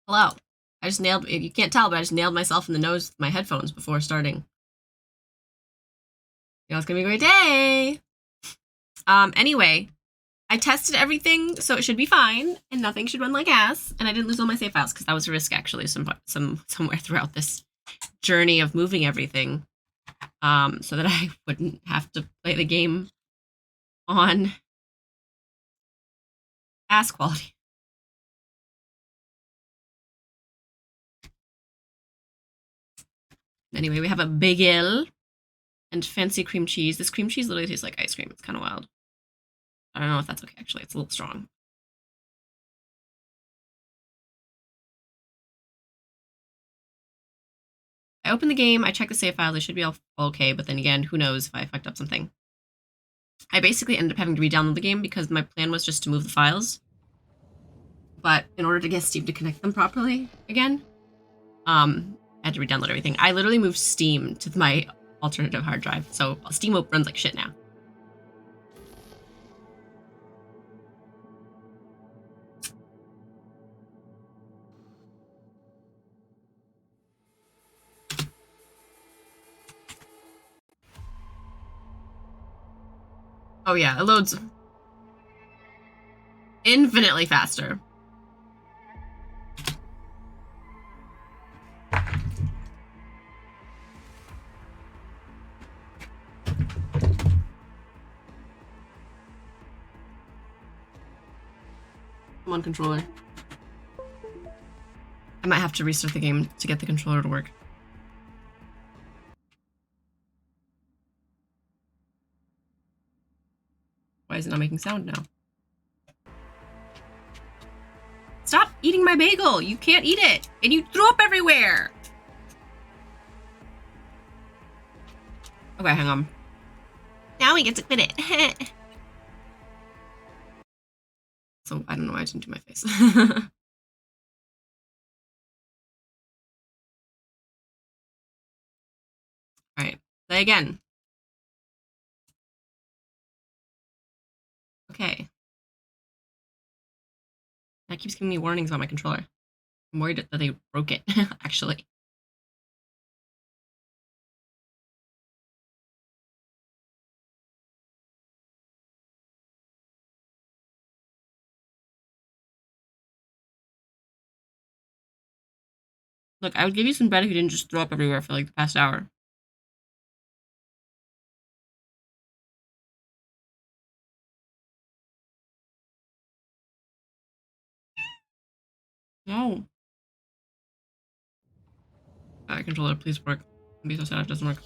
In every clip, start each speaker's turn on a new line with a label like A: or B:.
A: Hello. I just nailed, you can't tell, but I just nailed myself in the nose with my headphones before starting. You know, it's gonna be a great day. Anyway, I tested everything, so it should be fine, and nothing should run like ass, and I didn't lose all my save files, because that was a risk, actually, somewhere throughout this journey of moving everything, so that I wouldn't have to play the game on ass quality. Anyway, we have a bagel and fancy cream cheese. This cream cheese literally tastes like ice cream. It's kind of wild. I don't know if that's okay, actually. It's a little strong. I open the game, I check the save files, they should be all okay, but then again, who knows if I fucked up something. I basically ended up having to re-download the game because my plan was just to move the files. But in order to get Steam to connect them properly again, I had to re-download everything. I literally moved Steam to my alternative hard drive, so Steam runs like shit now. Oh yeah, it loads infinitely faster. Come on, controller. I might have to restart the game to get the controller to work. Why is it not making sound now? Stop eating my bagel! You can't eat it! And you threw up everywhere! Okay, hang on. Now we get to quit it. So I don't know why I didn't do my face. Alright, play again. Okay. That keeps giving me warnings about my controller. I'm worried that they broke it, actually. Look, I would give you some bread if you didn't just throw up everywhere for like the past hour. No. Controller, please work. I'd be so sad if it doesn't work.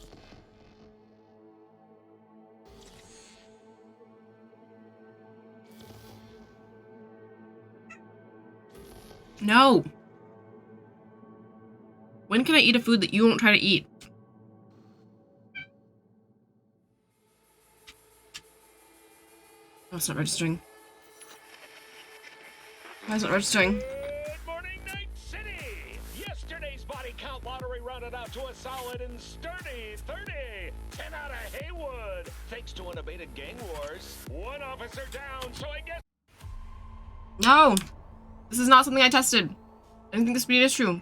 A: No! When can I eat a food that you won't try to eat? Oh, it's not registering. Why is it registering?
B: Good morning, Night City! Yesterday's body count lottery rounded out to a solid and sturdy 30. 10 out of Haywood, thanks to unabated gang wars. One officer down, so I guess...
A: No! This is not something I tested. I don't think the speed is true.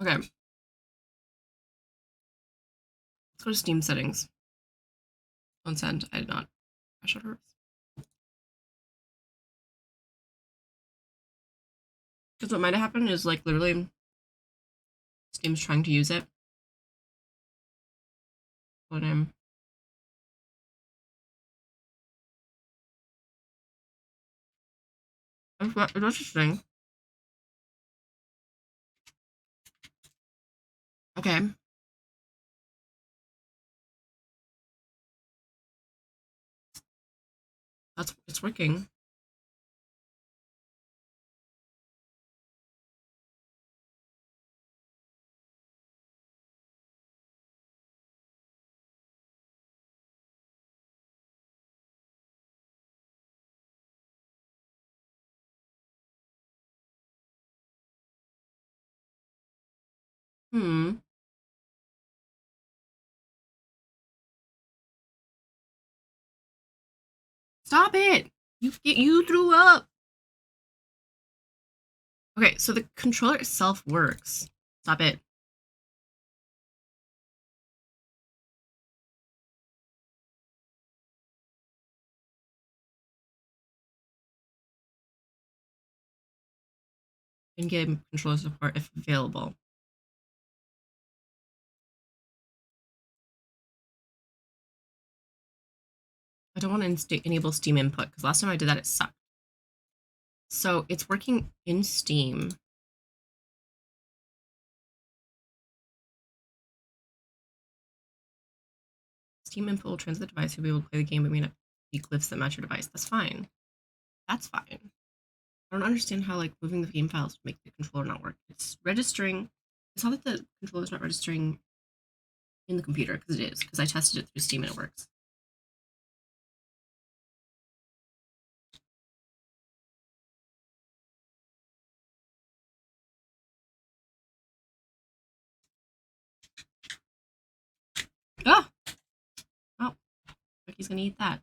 A: Okay. Let's go to Steam settings. Don't send. I did not. Crash orders. Because what might have happened is, like, literally Steam's trying to use it. What name? It's interesting. Okay. It's working. Hmm. Stop it! You threw up! Okay, so the controller itself works. Stop it. In-game controller support if available. I don't want to enable Steam input because last time I did that, it sucked. So it's working in Steam. Steam input will transfer the device. You'll be able to play the game, but may not be glyphs that match your device. That's fine. That's fine. I don't understand how like moving the game files would make the controller not work. It's registering. It's not that the controller's not registering in the computer, because it is, because I tested it through Steam and it works. Oh! Oh, Ricky's gonna eat that.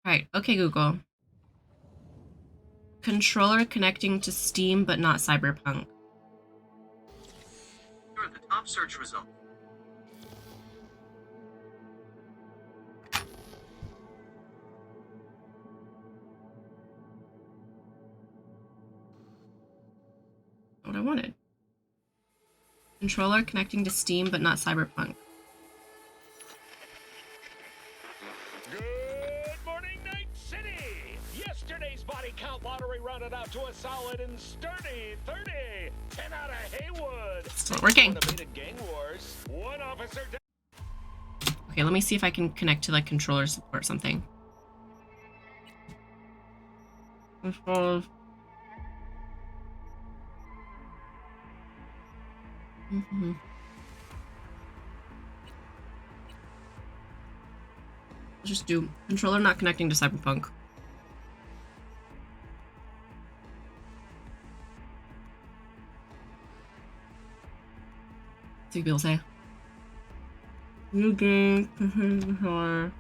A: Alright, okay, Google. Controller connecting to Steam but not Cyberpunk.
C: Here are the top search results.
A: What I wanted. Controller connecting to Steam but not Cyberpunk.
B: Good morning, Night City! Yesterday's body count lottery rounded out to a solid and sturdy 30. 10 out of Haywood.
A: It's not working.
B: Unabated gang wars. One officer down.
A: Okay, let me see if I can connect to like controller support something. Controls. Let's just do controller not connecting to Cyberpunk. See what people say. New game, controller.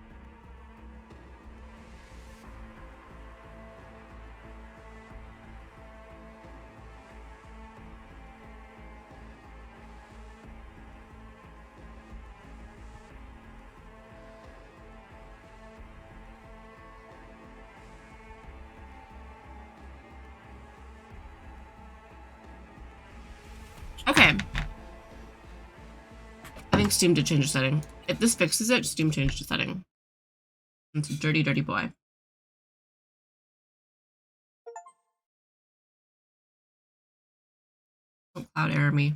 A: Okay. I think Steam did change the setting. If this fixes it, Steam changed the setting. It's a dirty, dirty boy. Don't cloud error me.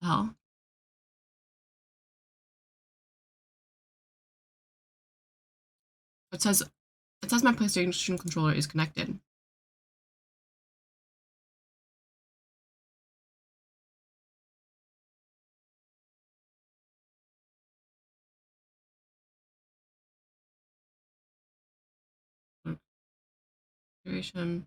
A: Well, it says my PlayStation controller is connected. Configuration.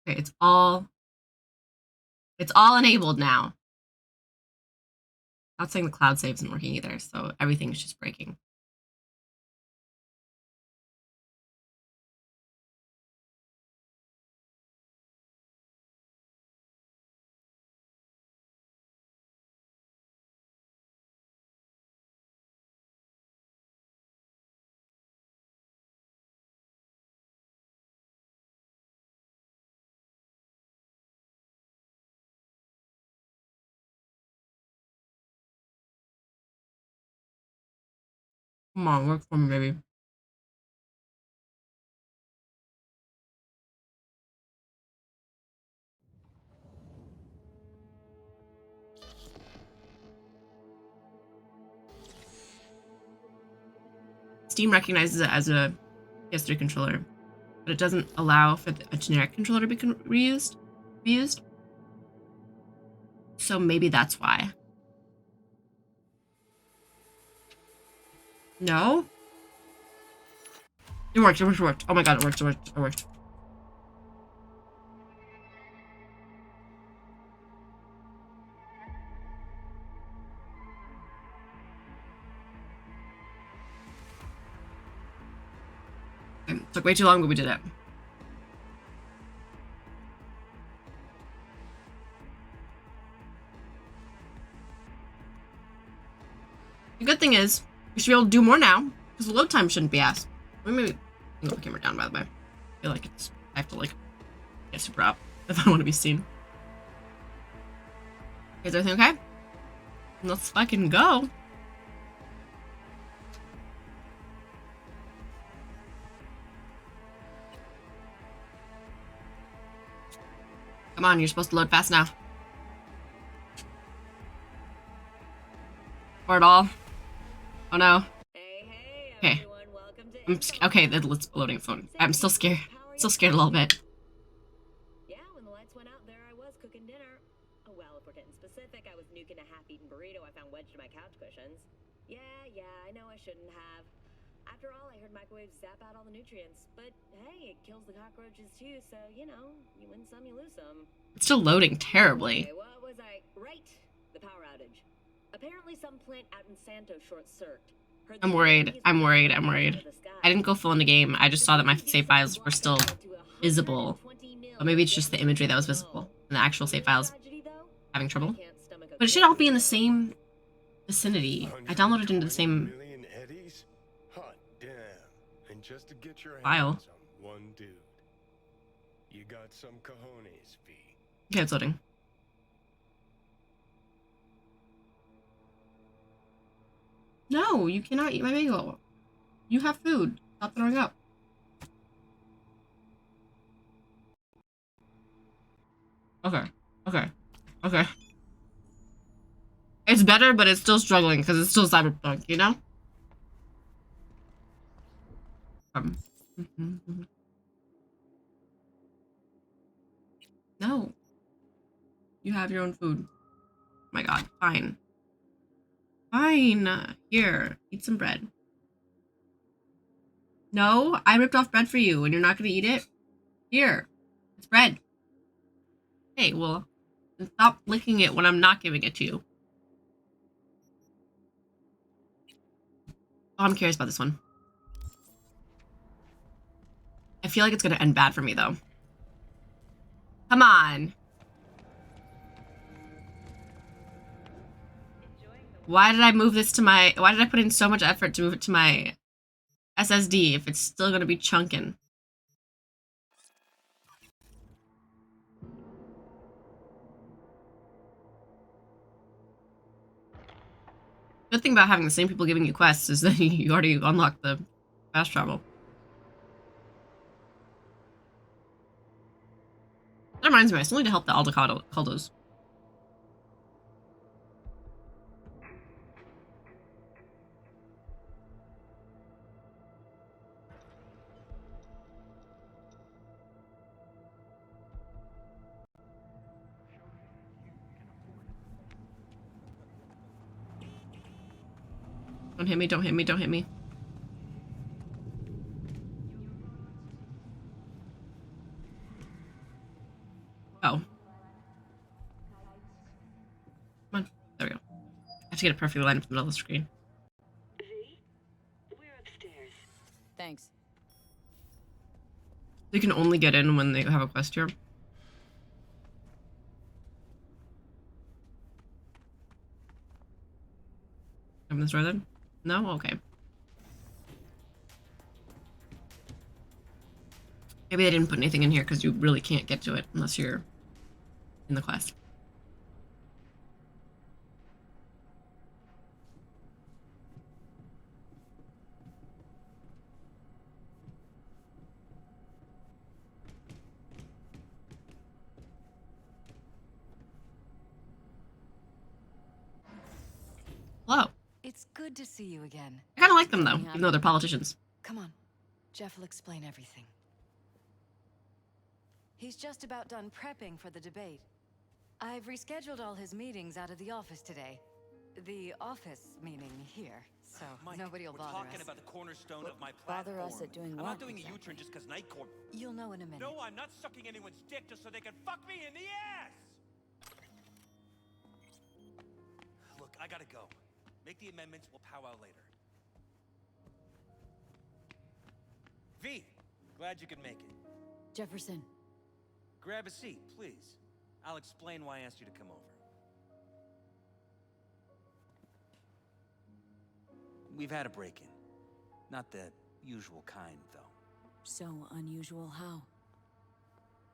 A: Okay, it's all enabled now. Not saying the cloud save isn't working either, so everything's just breaking. Come on, work for me, baby. Steam recognizes it as a PS3 controller, but it doesn't allow for a generic controller to be reused. So maybe that's why. No? It worked, it worked, it worked. Oh my god, it worked, it worked, it worked. Okay, took way too long, but we did it. The good thing is, we should be able to do more now, because the load time shouldn't be asked. Maybe put the camera down, by the way. I feel like I have to, like, get super up if I want to be seen. Is everything okay? Let's fucking go. Come on, you're supposed to load fast now. Or at all. Oh no. Okay. Okay, let's loading phone. I'm still scared. Still scared a little bit.
C: Yeah, when the lights went out there, I was cooking dinner. Oh, well, if we're getting specific, I was nuking a half-eaten burrito I found wedged in my couch cushions. Yeah, I know I shouldn't have. After all, I heard microwaves zap out all the nutrients. But hey, it kills the cockroaches too, so, you know, you win some, you lose some.
A: It's still loading terribly.
C: Okay, what was I? Right, the power outage. Apparently some plant out in Santo short-circuited.
A: I'm worried. I'm worried. I'm worried. I didn't go full in the game. I just saw that my save files were still visible. But maybe it's just the imagery that was visible. And the actual save files having trouble. But it should all be in the same vicinity. I downloaded into the same file. Okay, it's loading. No, you cannot eat my bagel. You have food. Stop throwing up. Okay. Okay. Okay. It's better, but it's still struggling because it's still Cyberpunk, you know? No. You have your own food. Oh my god. Fine. Fine. Here. Eat some bread. No, I ripped off bread for you and you're not gonna eat it? Here. It's bread. Hey, well, stop licking it when I'm not giving it to you. Oh, I'm curious about this one. I feel like it's gonna end bad for me, though. Come on. Why did I move this to my... Why did I put in so much effort to move it to my SSD if it's still gonna be chunking? Good thing about having the same people giving you quests is that you already unlocked the fast travel. That reminds me, I still need to help the Aldecaldos. Don't hit me, don't hit me, don't hit me. Oh. Come on. There we go. I have to get it perfectly lined up in the middle of the screen.
C: We're upstairs. Thanks.
A: You can only get in when they have a quest here. Open this door then? No? Okay. Maybe they didn't put anything in here because you really can't get to it unless you're in the quest.
D: Good to see you again.
A: I kind of like them, though, even though they're politicians.
D: Come on. Jeff will explain everything. He's just about done prepping for the debate. I've rescheduled all his meetings out of the office today. The office meaning here, so
E: Mike,
D: nobody will
E: we're
D: bother
E: talking
D: us.
E: about the cornerstone of my platform.
D: Bother us at doing
E: I'm
D: what,
E: not doing a
D: exactly?
E: U-turn just because Night Corp.
D: You'll know in a minute.
E: No, I'm not sucking anyone's dick just so they can fuck me in the ass! Look, I gotta go. Make the amendments, we'll powwow later. V, glad you could make it.
D: Jefferson.
E: Grab a seat, please. I'll explain why I asked you to come over. We've had a break-in. Not the usual kind, though.
D: So unusual how?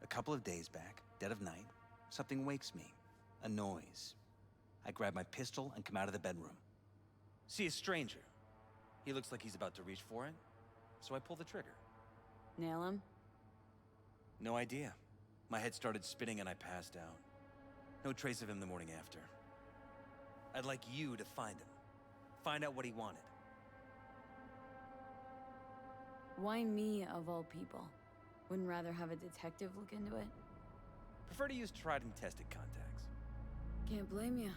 E: A couple of days back, dead of night, something wakes me. A noise. I grab my pistol and come out of the bedroom. See a stranger. He looks like he's about to reach for it, so I pull the trigger.
D: Nail him?
E: No idea. My head started spinning and I passed out. No trace of him the morning after. I'd like you to find him. Find out what he wanted.
F: Why me, of all people? Wouldn't rather have a detective look into it?
E: Prefer to use tried and tested contacts.
F: Can't blame you.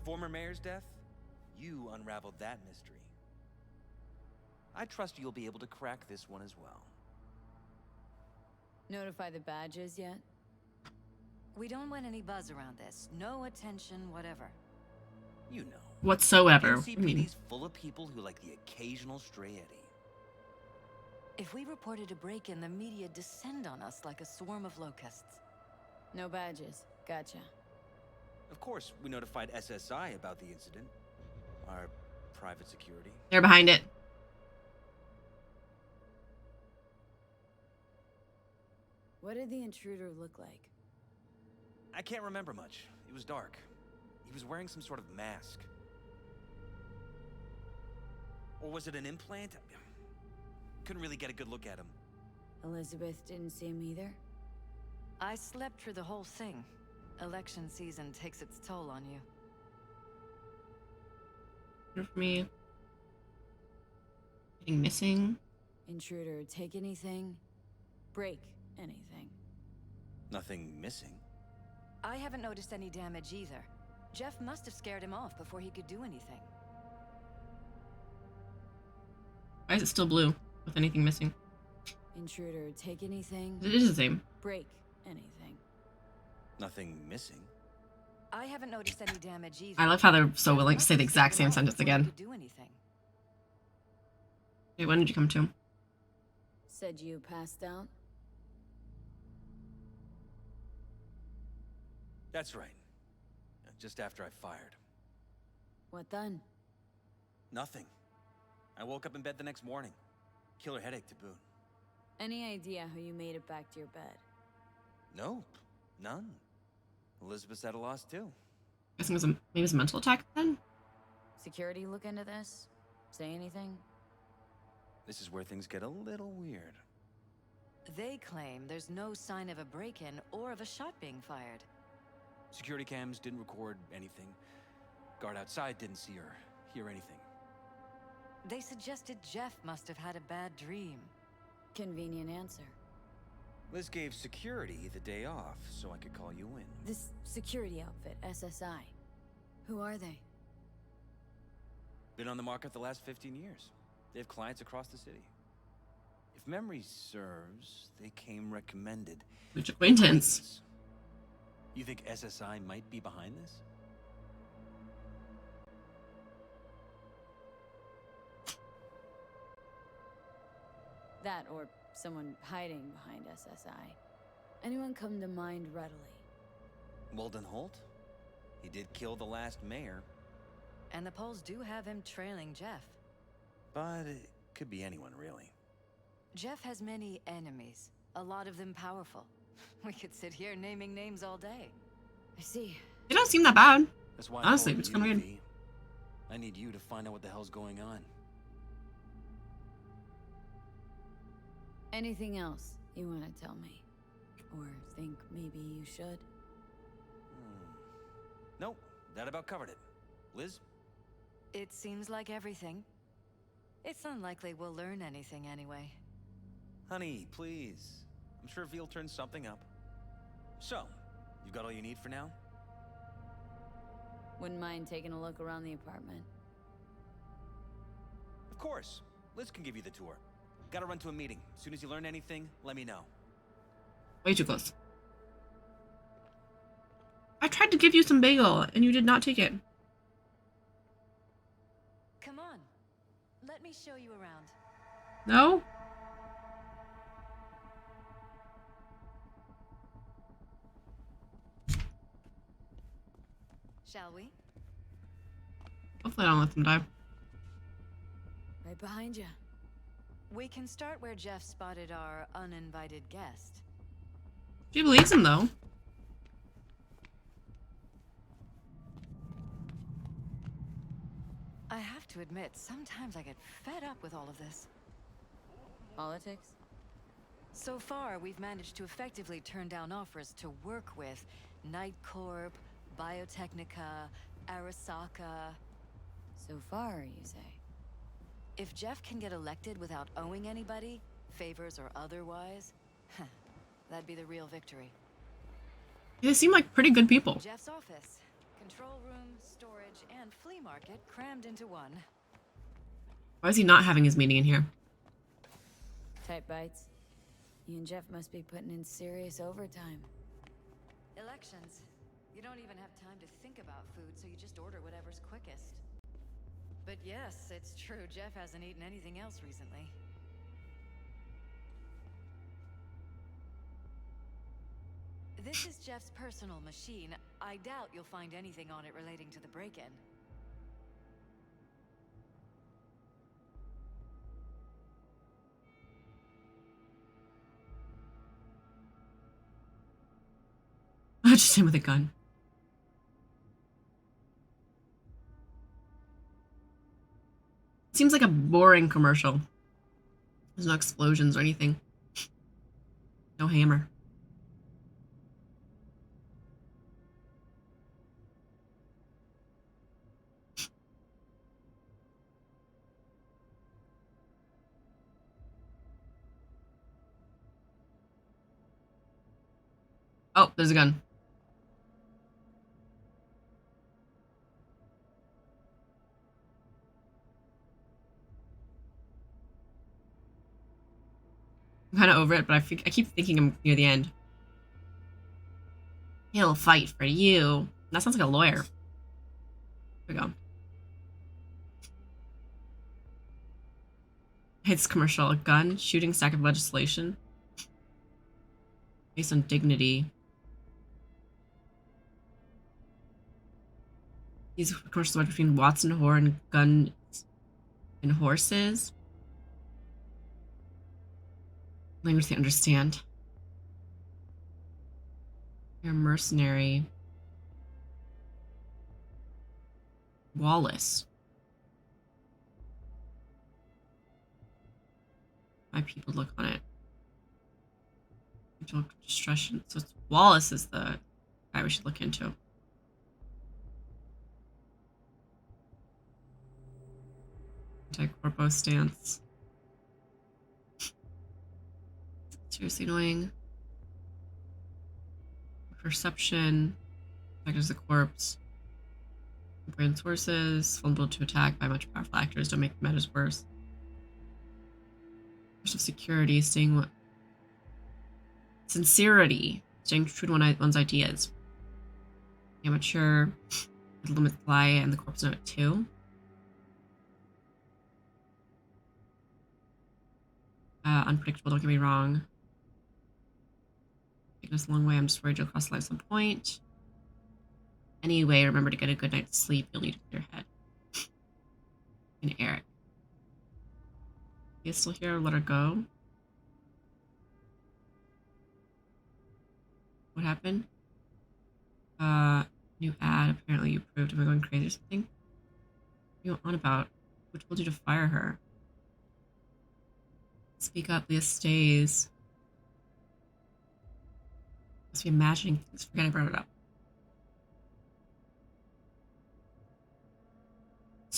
E: Former mayor's death? You unraveled that mystery. I trust you'll be able to crack this one as well.
F: Notify the badges yet?
D: We don't want any buzz around this. No attention, whatever.
E: You know.
A: Whatsoever.
E: NCPD's full of people who like the occasional stray Eddie.
D: If we reported a break-in, the media descend on us like a swarm of locusts.
F: No badges. Gotcha.
E: Of course, we notified SSI about the incident. Our private security.
A: They're behind it.
F: What did the intruder look like?
E: I can't remember much. It was dark. He was wearing some sort of mask. Or was it an implant? Couldn't really get a good look at him.
F: Elizabeth didn't see him either?
D: I slept through the whole thing. Election season takes its toll on you.
A: Good for me. Anything missing?
F: Intruder take anything? Break anything?
E: Nothing missing.
D: I haven't noticed any damage either. Jeff must have scared him off before he could do anything.
A: Why is it still blue with anything missing?
F: Intruder take anything?
A: It is the same.
F: Break anything?
E: Nothing missing.
D: I haven't noticed any damage either.
A: I love how they're so
D: Jeff
A: willing to
D: must
A: say the
D: have
A: exact
D: scared him
A: same
D: off
A: sentence
D: before he
A: again.
D: could do anything.
A: Wait, when did you come to?
F: Said you passed out?
E: That's right. Just after I fired.
F: What then?
E: Nothing. I woke up in bed the next morning. Killer headache to boot.
F: Any idea how you made it back to your bed?
E: Nope. None. Elizabeth's at a loss too.
A: Guessing it was maybe it was a mental attack then?
F: Security look into this? Say anything?
E: This is where things get a little weird.
D: They claim there's no sign of a break-in or of a shot being fired.
E: Security cams didn't record anything. Guard outside didn't see or hear anything.
D: They suggested Jeff must have had a bad dream.
F: Convenient answer.
E: Liz gave security the day off so I could call you in.
F: This security outfit, SSI. Who are they?
E: Been on the market the last 15 years. They have clients across the city. If memory serves, they came recommended.
A: Which acquaintance?
E: You think SSI might be behind this?
F: That or someone hiding behind SSI. Anyone come to mind readily?
E: Walden Holt? He did kill the last mayor.
D: And the polls do have him trailing Jeff.
E: But it could be anyone, really.
D: Jeff has many enemies, a lot of them powerful. We could sit here naming names all day.
F: I see.
A: They don't seem that bad.
E: That's why
A: Honestly,
E: I'm
A: it's
E: calling
A: kinda
E: you, V. I need you to find out what the hell's going on.
F: Anything else you want to tell me? Or think maybe you should?
E: Nope, that about covered it. Liz?
D: It seems like everything. It's unlikely we'll learn anything anyway.
E: Honey, please. I'm sure Ve'll turn something up. So, you got all you need for now?
F: Wouldn't mind taking a look around the apartment.
E: Of course. Liz can give you the tour. Gotta run to a meeting. As soon as you learn anything, let me know.
A: Way too close. I tried to give you some bagel, and you did not take it.
D: Come on. Let me show you around.
A: No?
D: Shall we?
A: Hopefully I don't let them die.
F: Right behind you.
D: We can start where Jeff spotted our uninvited guest.
A: She believes him, though.
D: I have to admit, sometimes I get fed up with all of this.
F: Politics?
D: So far, we've managed to effectively turn down offers to work with Night Corp, Biotechnica, Arasaka.
F: So far, you say?
D: If Jeff can get elected without owing anybody, favors or otherwise, that'd be the real victory.
A: They seem like pretty good people.
D: Jeff's office, control room, storage, and flea market crammed into one.
A: Why is he not having his meeting in here?
F: Tight bites. You and Jeff must be putting in serious overtime.
D: Elections. You don't even have time to think about food, so you just order whatever's quickest. But yes, it's true, Jeff hasn't eaten anything else recently. This is Jeff's personal machine. I doubt you'll find anything on it relating to the break-in.
A: Just him with a gun. Seems like a boring commercial. There's no explosions or anything. No hammer. Oh, there's a gun. I'm kind of over it, but I keep thinking I'm near the end. He'll fight for you. That sounds like a lawyer. Here we go. Hits commercial. A gun, shooting stack of legislation. Based on dignity. These commercials between Watson Horn, gun, and horses. Language they understand. You're a mercenary. Wallace. My people look on it. Mental destruction. So it's Wallace is the guy we should look into. Anti-corpo stance. Seriously annoying. Perception. Attack as the corpse. Brand sources. Vulnerable to attack by much powerful actors. Don't make matters worse. Of security. Staying what? Sincerity. Staying true to one's ideas. Amateur. Limit fly and the corpse note too. Unpredictable, don't get me wrong. Taking us a long way, I'm just worried you'll cross the line at some point. Anyway, remember to get a good night's sleep. You'll need a clear head. And Eric. You still here? Let her go. What happened? New ad. Apparently you proved. Am I going crazy or something? What are you on about? Who told you to fire her? Speak up, Leah stays. Must be imagining things. Forget I brought it up.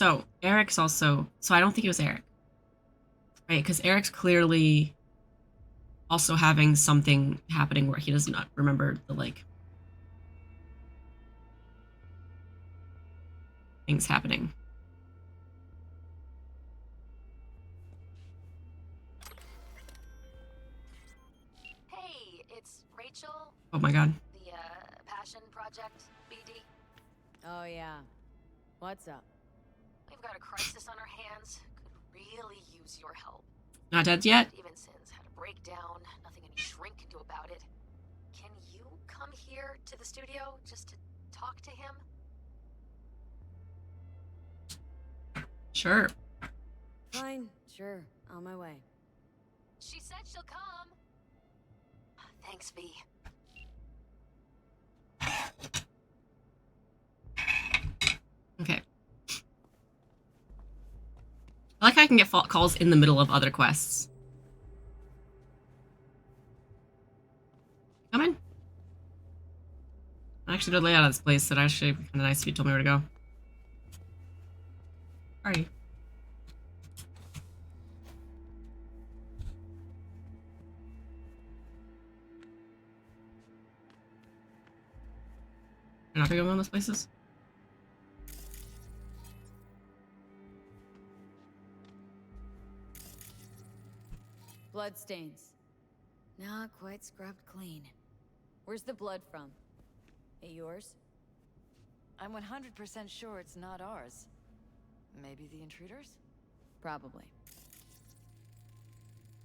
A: So Eric's also. So I don't think it was Eric, right? Because Eric's clearly also having something happening where he does not remember the like things happening.
G: Hey, it's Rachel,
A: Oh my god.
G: the Passion Project BD.
F: Oh, yeah. What's up?
G: We've got a crisis on our hands. Could really use your help.
A: Not dead yet?
G: Stevenson's had a breakdown. Nothing any shrink can do about it. Can you come here to the studio just to talk to him?
A: Sure.
F: Fine, sure. On my way.
G: She said she'll come. Thanks, V.
A: Okay. I like how I can get calls in the middle of other quests. Come in. I actually did lay out of this place, so it'd actually be kind of nice if you told me where to go. Where are you? You're not gonna go one of those places?
F: Bloodstains. Not quite scrubbed clean. Where's the blood from? It yours?
D: I'm 100% sure it's not ours. Maybe the intruders?
F: Probably.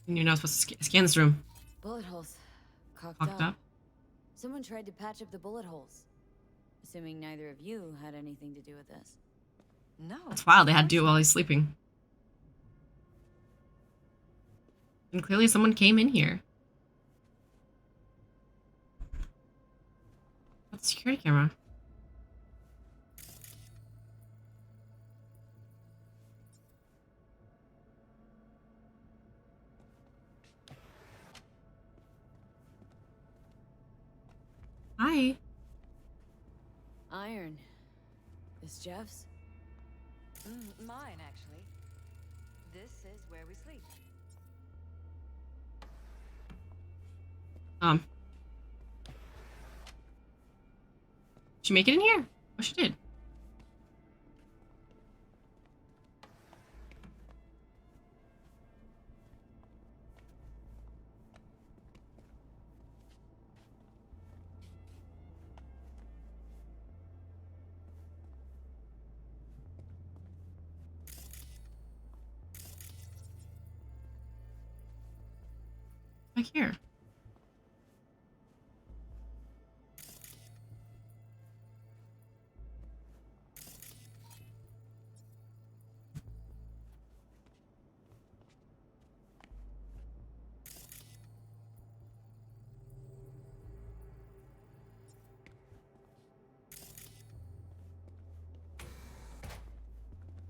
A: And you're not supposed to scan this room.
F: Bullet holes. Cocked
A: Fucked up.
F: Someone tried to patch up the bullet holes. Assuming neither of you had anything to do with this.
D: No.
A: That's wild. They had to do it while he's sleeping. And clearly someone came in here. What's the security camera? Hi.
F: Iron. This Jeff's?
D: Mine, actually. This is where we sleep.
A: Did she make it in here? Oh, she did. Back here.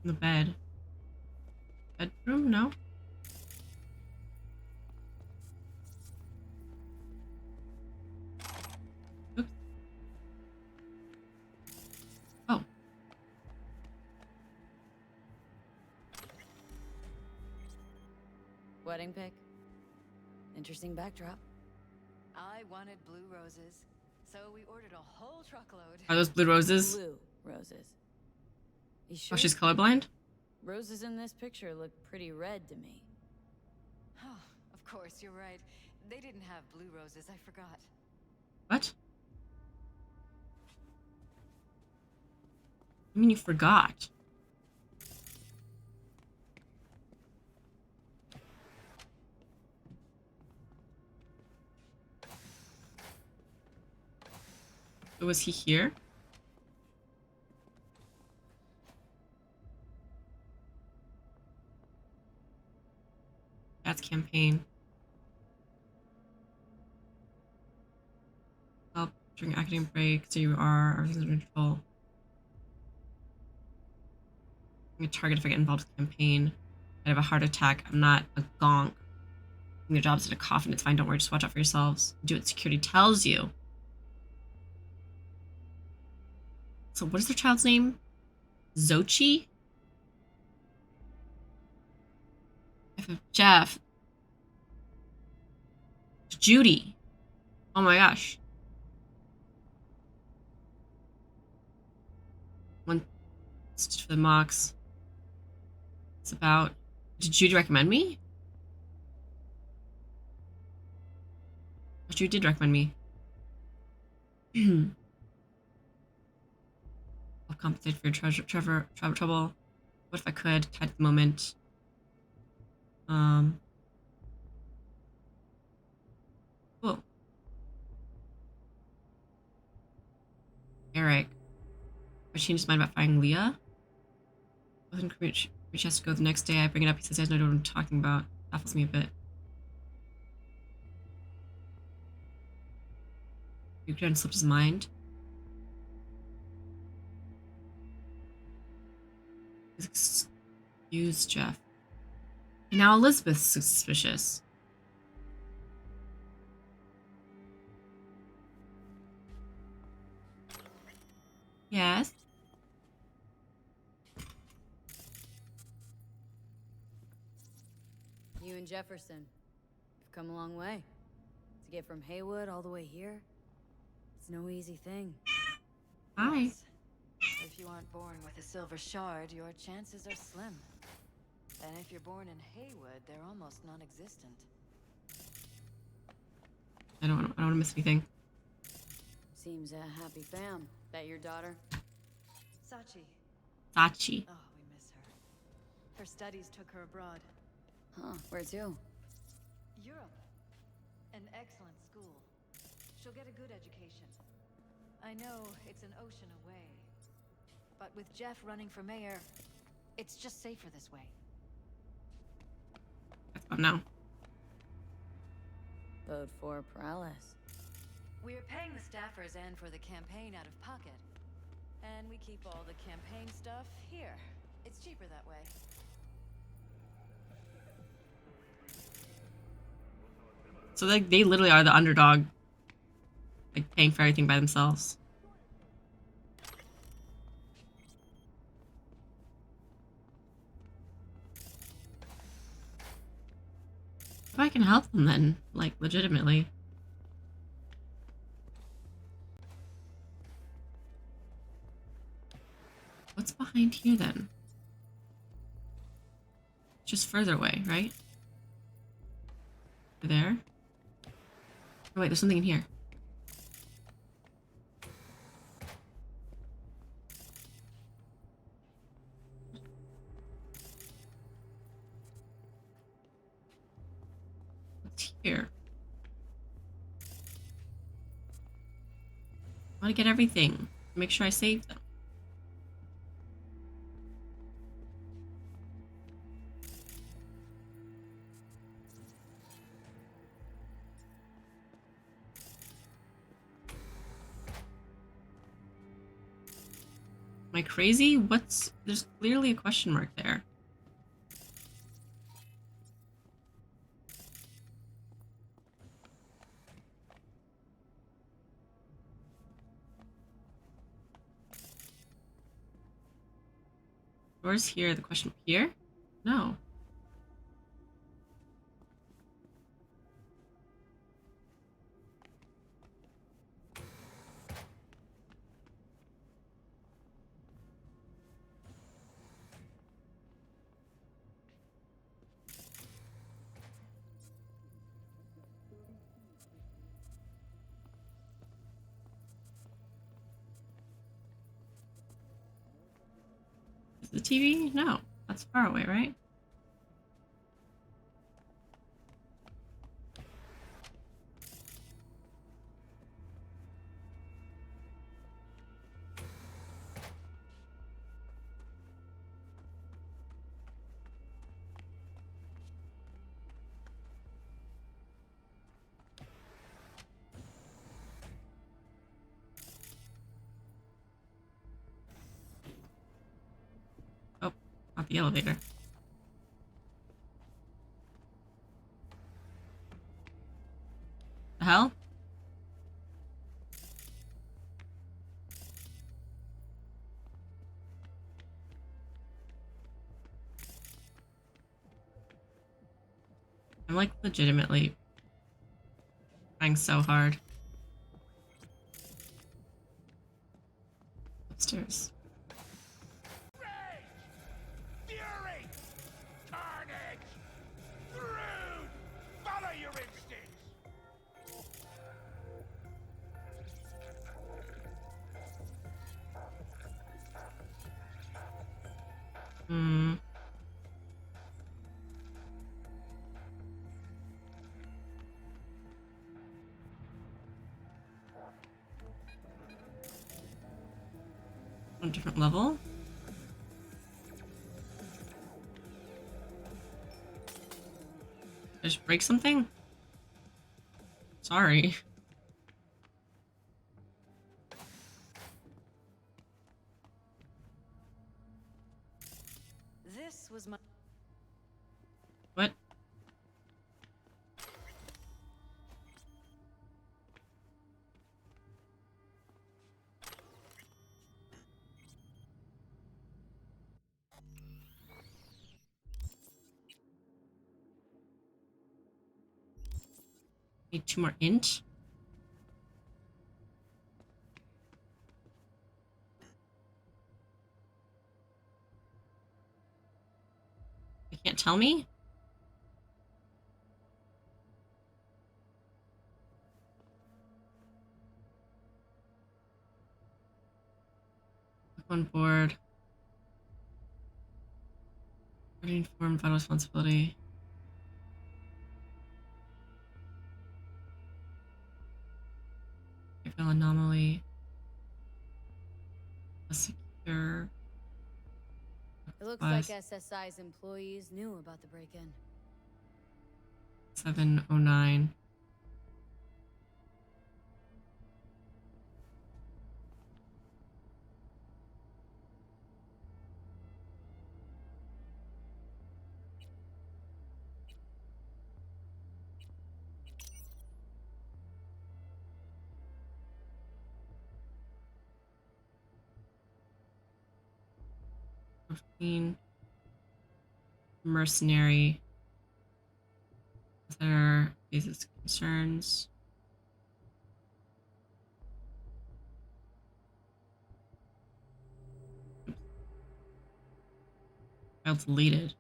A: The bed. Bedroom? No. Oops. Oh.
F: Wedding pic? Interesting backdrop.
D: I wanted blue roses, so we ordered a whole truckload.
A: Are those blue roses?
F: Blue roses. You
A: Oh,
F: sure?
A: she's colorblind?
F: Roses in this picture look pretty red to me.
D: Oh, of course, you're right. They didn't have blue roses, I forgot.
A: What? I mean, you forgot. Was he here? That's campaign. Help during academic break. So you are everything's under control. I'm a target if I get involved with campaign. I have a heart attack. I'm not a gonk. Your job's in a coffin. It's fine. Don't worry. Just watch out for yourselves. Do what security tells you. So what is their child's name? Xochi? Jeff. Judy. Oh my gosh. One for the mocks. It's about. Did Judy recommend me? Judy did recommend me. I'll compensate for your trouble. What if I could? At the moment. Cool. Eric. I changed his mind about finding Leah. Wasn't Rich has to go the next day. I bring it up. He says he has no idea what I'm talking about. Baffles me a bit. You could slipped his mind. Excuse Jeff. And now Elizabeth's suspicious. Yes.
F: You and Jefferson, you've come a long way. To get from Haywood all the way here, it's no easy thing.
A: Hi.
D: Yes. If you aren't born with a silver shard, your chances are slim. And if you're born in Haywood, they're almost non-existent.
A: I don't want to miss anything.
F: Seems a happy fam. That your daughter?
D: Sachi.
A: Sachi.
D: Oh, we miss her. Her studies took her abroad.
F: Huh, where to?
D: Europe. An excellent school. She'll get a good education. I know it's an ocean away. But with Jeff running for mayor, it's just safer this way.
A: That's fun now.
F: Vote for Paralysis.
D: We're paying the staffers and for the campaign out of pocket. And we keep all the campaign stuff here. It's cheaper that way.
A: So they literally are the underdog, like paying for everything by themselves. If I can help them then, like legitimately. What's behind here then? Just further away, right? There? Oh wait, there's something in here. What's here? I want to get everything. Make sure I save them. Am I crazy? There's clearly a question mark there. Doors here, the question here? No. Is the TV? No. That's far away, right? Oh, not the elevator. The hell? I'm like legitimately trying so hard. Upstairs.
B: Rage! Fury! Carnage! Rude! Follow your instincts!
A: Hmm. On a different level? Did I just break something? Sorry.
D: This was my.
A: What? Need 2 more int? You can't tell me? On board. Informed vital responsibility. Fatal anomaly. A secure.
F: It looks
A: Plus
F: like SSI's employees knew about the break-in.
A: 709. Mercenary. There is concerns. File deleted.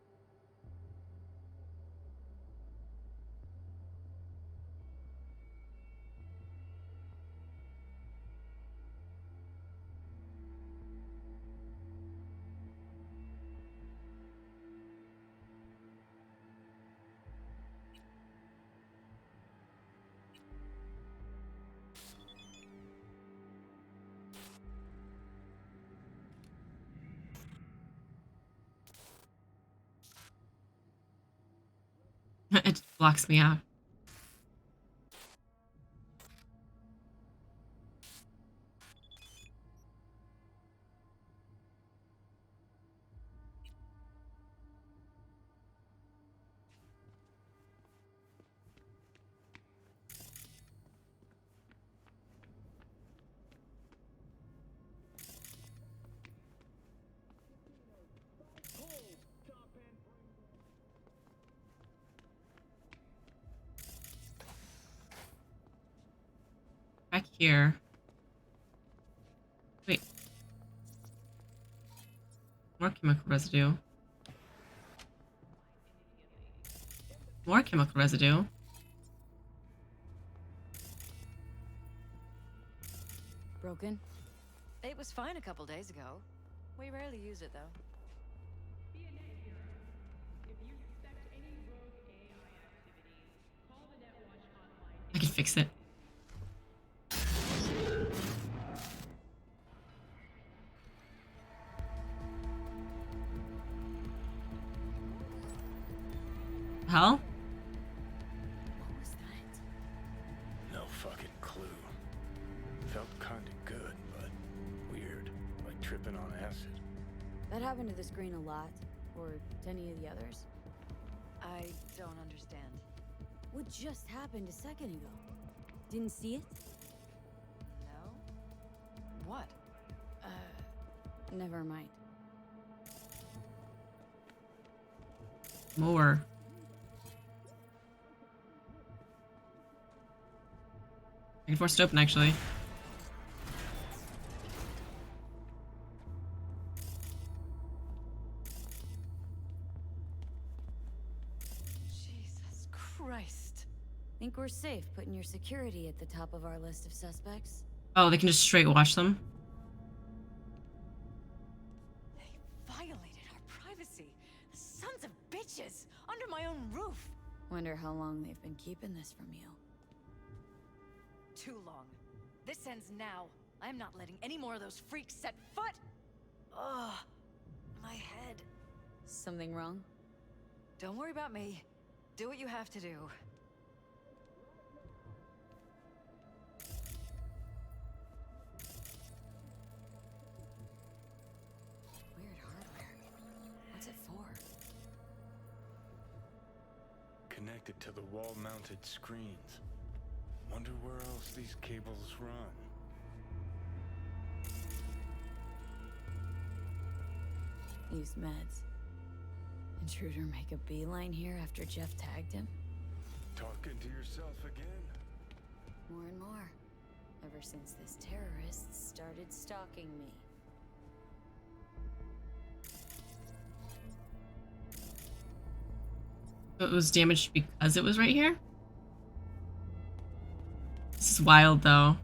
A: It blocks me out. Back here. Wait. More chemical residue. More chemical residue.
F: Broken?
D: It was fine a couple days ago. We rarely use it, though.
A: I can fix it. Hell?
F: What was that?
B: No fucking clue. Felt kinda good, but weird. Like tripping on acid.
F: That happened to the screen a lot. Or to any of the others.
D: I don't understand.
F: What just happened a second ago? Didn't see it?
D: No? What?
F: Never mind.
A: More. I can force it open, actually.
D: Jesus Christ.
F: Think we're safe putting your security at the top of our list of suspects?
A: Oh, they can just straight watch them?
D: They violated our privacy. The sons of bitches! Under my own roof!
F: Wonder how long they've been keeping this from you.
D: Too long. This ends now. I am not letting any more of those freaks set foot! Ugh. My head.
F: Something wrong?
D: Don't worry about me. Do what you have to do.
F: Weird hardware. What's it for?
H: Connected to the wall-mounted screens. Wonder where else these cables run.
F: Use meds. Intruder make a beeline here after Jeff tagged him?
H: Talking to yourself again?
F: More and more. Ever since this terrorist started stalking me.
A: It was damaged because it was right here? This is wild, though.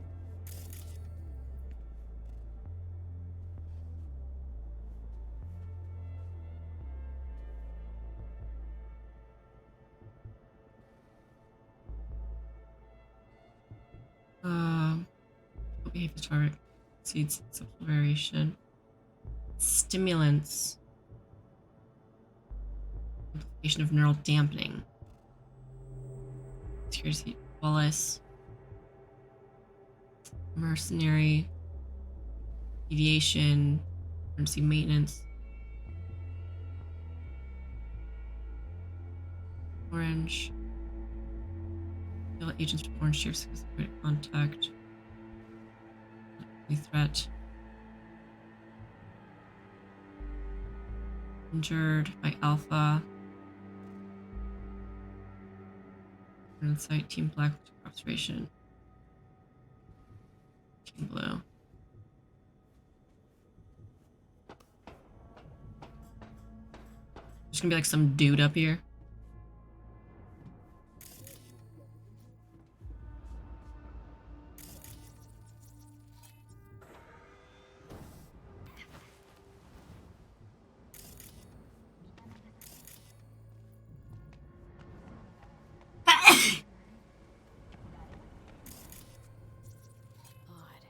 A: Behavior target exceeds subtle variation. Stimulants. Amplification of neural dampening. Security Wallace. Mercenary. Mediation. Emergency maintenance. Orange. Kill agents from orange shapes with contact. Threat. Injured by Alpha. Insight Team Black observation. Team Blue. There's gonna be like some dude up here.
F: Odd.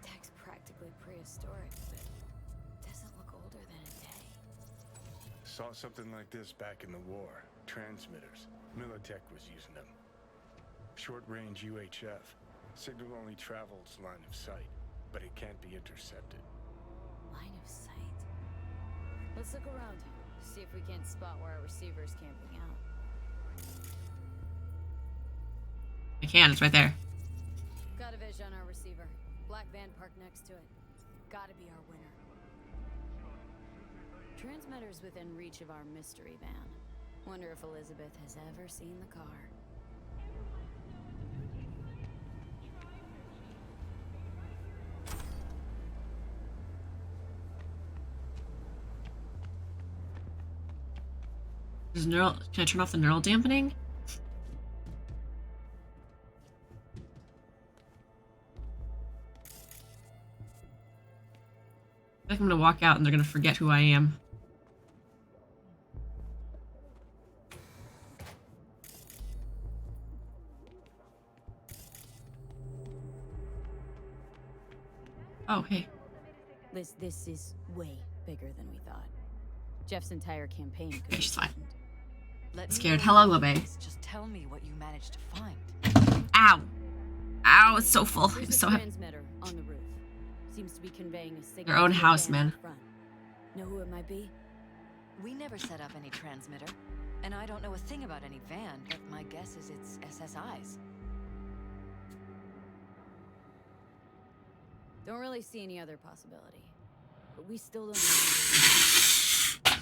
F: Tech's practically prehistoric, but doesn't look older than a day.
H: Saw something like this back in the war. Transmitters. Militech was using them. Short-range UHF. Signal only travels line of sight, but it can't be intercepted.
F: Line of sight. Let's look around. See if we can't spot where our receiver's camping out.
A: I can, it's right there.
F: Got a vision on our receiver. Black van parked next to it. Gotta be our winner. Transmitter's within reach of our mystery van. Wonder if Elizabeth has ever seen the car.
A: Can I turn off the neural dampening? I think I'm gonna walk out and they're gonna forget who I am. Oh, hey.
F: This is way bigger than we thought. Jeff's entire campaign could
A: Okay,
F: be
A: she's fine.
D: Let me
A: Scared.
D: know
A: Hello,
D: your
A: Lobe.
D: plans. Just tell me what you managed to find.
A: Ow! Ow, it's so full.
F: There's
A: It's
F: a
A: so heavy.
F: transmitter on the roof. Seems to be conveying a signal.
A: Their own
F: to the
A: house,
F: van in
A: man.
F: front. Know who it might be?
D: We never set up any transmitter, and I don't know a thing about any van, but my guess is it's SSI's.
F: Don't really see any other possibility. But we still don't know.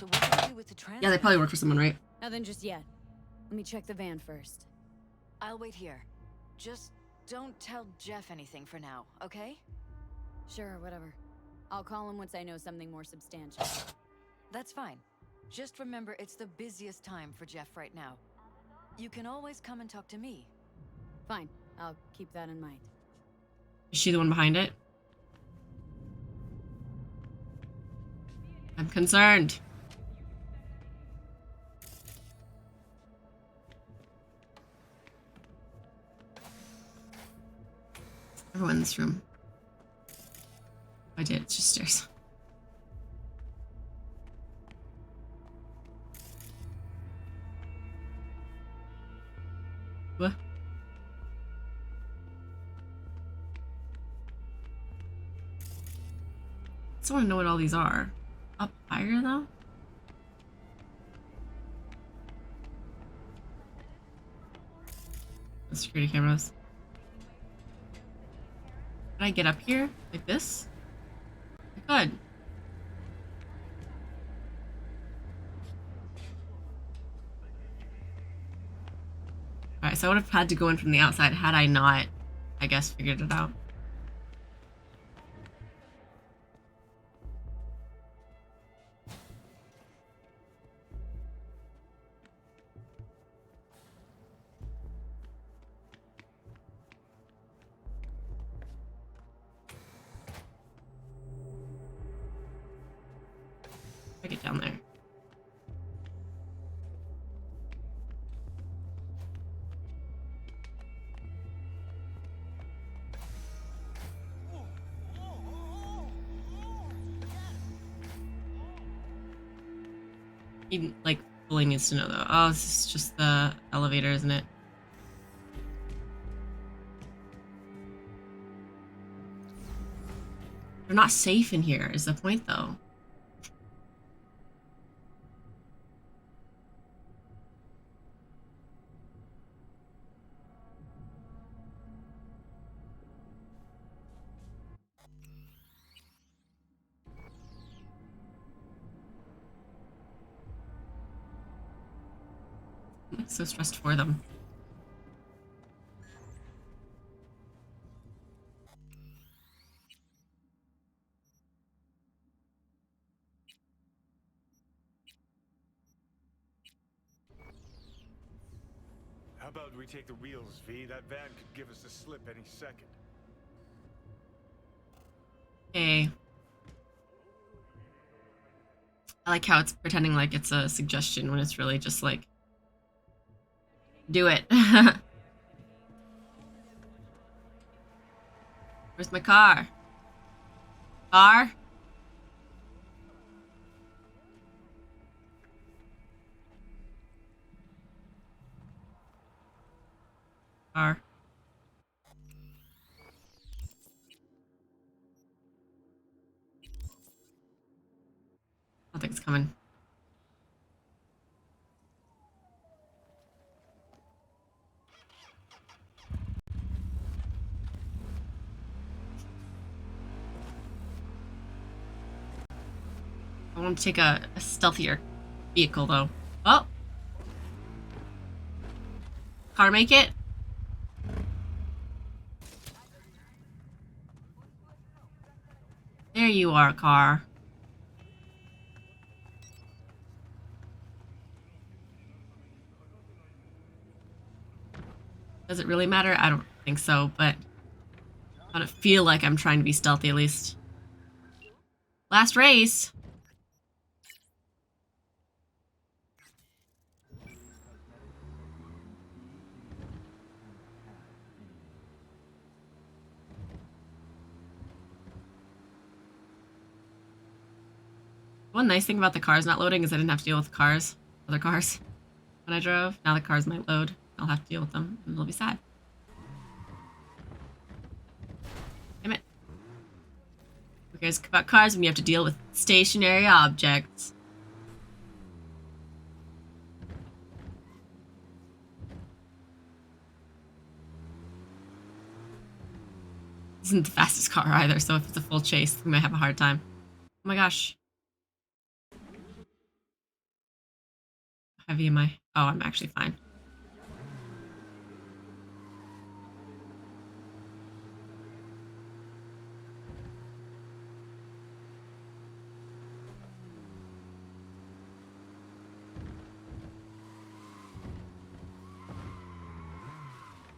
D: So what do we do with the transmitter?
A: Yeah, they probably work for someone, right?
F: Nothing just yet. Let me check the van first.
D: I'll wait here. Just don't tell Jeff anything for now, okay?
F: Sure, whatever. I'll call him once I know something more substantial.
D: That's fine. Just remember it's the busiest time for Jeff right now. You can always come and talk to me.
F: Fine, I'll keep that in mind.
A: Is she the one behind it? I'm concerned. Everyone in this room. I did. It's just stairs. What? I still want to know what all these are. Up higher, though? The security cameras. Can I get up here? Like this? I could. Alright, so I would have had to go in from the outside had I not, I guess, figured it out. I get down there. He, like, fully needs to know, though. Oh, this is just the elevator, isn't it? They're not safe in here, is the point, though. I'm so stressed for them.
H: How about we take the wheels, V? That van could give us the slip any second.
A: Okay. I like how it's pretending like it's a suggestion when it's really just like, do it. Where's my car? Car? Car. I don't think it's coming. I want to take a stealthier vehicle, though. Oh! Car make it? There you are, car. Does it really matter? I don't think so, but I don't feel like I'm trying to be stealthy, at least. Last race! One nice thing about the cars not loading is I didn't have to deal with cars, other cars, when I drove. Now the cars might load. I'll have to deal with them, and it'll be sad. Damn it. Who cares about cars when you have to deal with stationary objects? This isn't the fastest car either, so if it's a full chase, we might have a hard time. Oh my gosh. How heavy am I? Oh, I'm actually fine.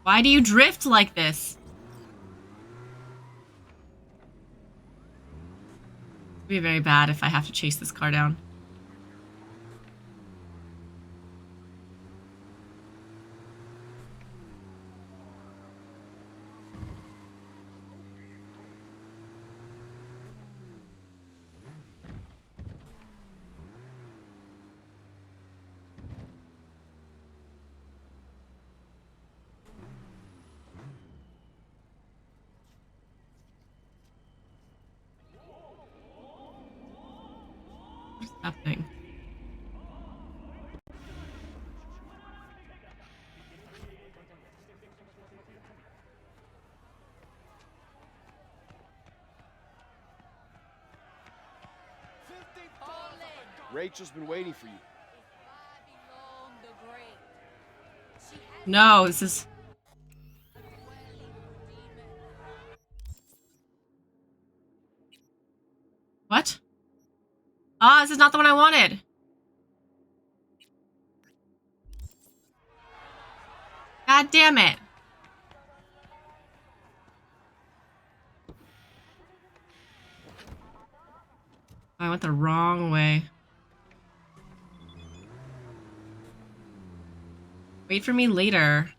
A: Why do you drift like this? It'd be very bad if I have to chase this car down. What's happening?
I: Rachel's been waiting for you.
A: No, this is... What? Ah, this is not the one I wanted. God damn it. I went the wrong way. Wait for me later.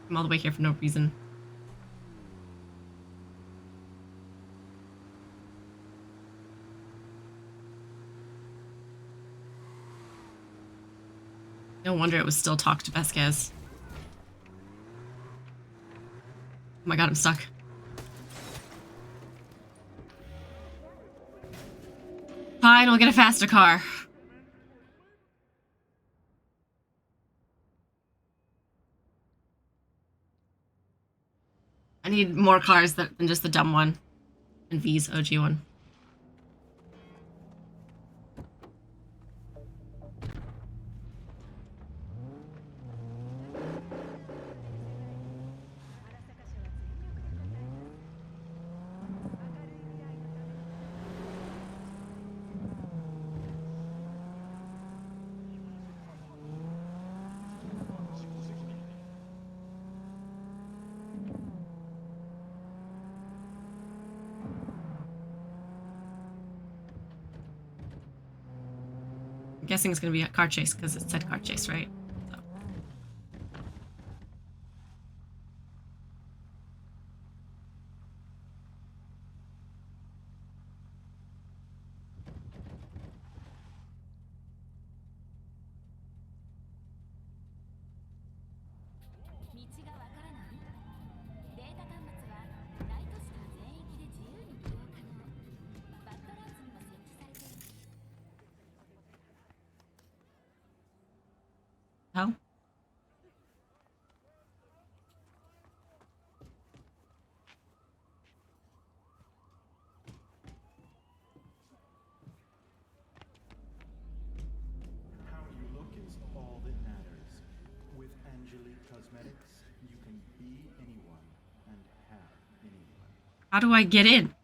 A: I'm all the way here for no reason. No wonder it was still talk to Vasquez. Oh my god, I'm stuck. Fine, we'll get a faster car. I need more cars than just the dumb one. And V's OG one. I'm guessing it's gonna be a car chase because it said car chase, right? So. Hell?
J: How you look is all that matters. With Angelique Cosmetics, you can be anyone and have anyone.
A: How do I get in?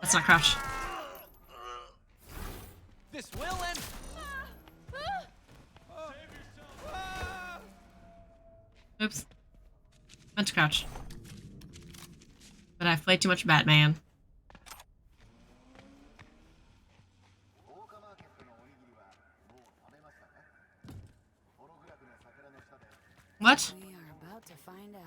A: That's not crouch.
E: This will end.
A: Oops. Meant to crouch. But I've played too much Batman. What?
F: We are about to find out.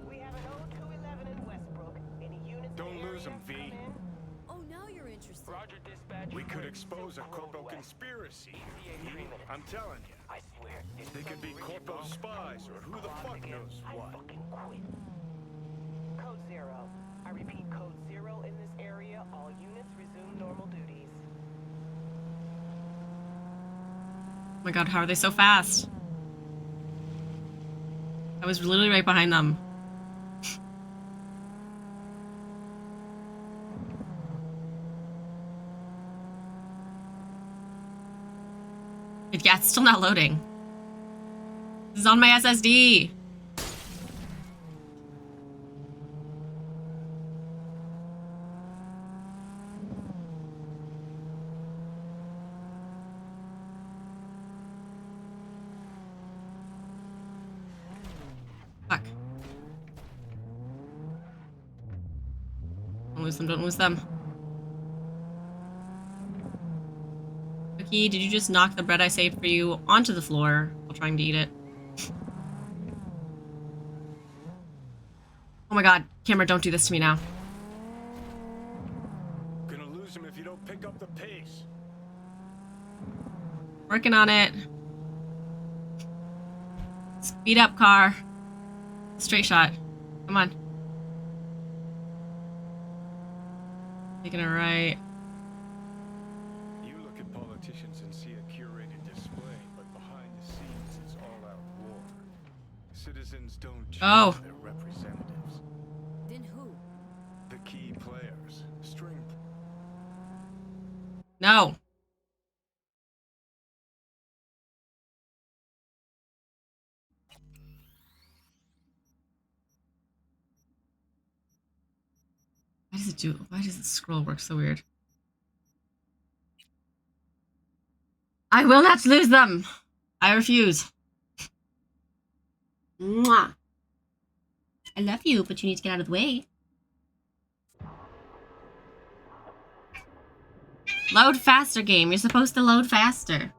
K: We have an O211 in Westbrook. Any units
H: Don't lose them, V.
F: Oh, now you're interested.
B: Roger, dispatch.
H: We could expose a corpo conspiracy. I'm telling you.
B: I swear.
H: They could be corpo spies or who the fuck knows what.
K: Code 0. I repeat, Code 0 in this area. All units resume normal duties.
A: my god, how are they so fast? I was literally right behind them. Yeah, it's still not loading. This is on my SSD. Fuck. Don't lose them, don't lose them. Cookie, did you just knock the bread I saved for you onto the floor while trying to eat it? Oh my god, camera, don't do this to me now.
H: Gonna lose him if you don't pick up the pace.
A: Working on it. Speed up, car. Straight shot. Come on. Taking it right.
H: You look at politicians and see a curated display, but behind the scenes it's all-out war. Citizens don't choose their representatives.
F: Then who?
H: The key players. String.
A: No. Why does it do? Why does the scroll work so weird? I will not lose them. I refuse. Mwah. I love you, but you need to get out of the way. Load faster, game. You're supposed to load faster.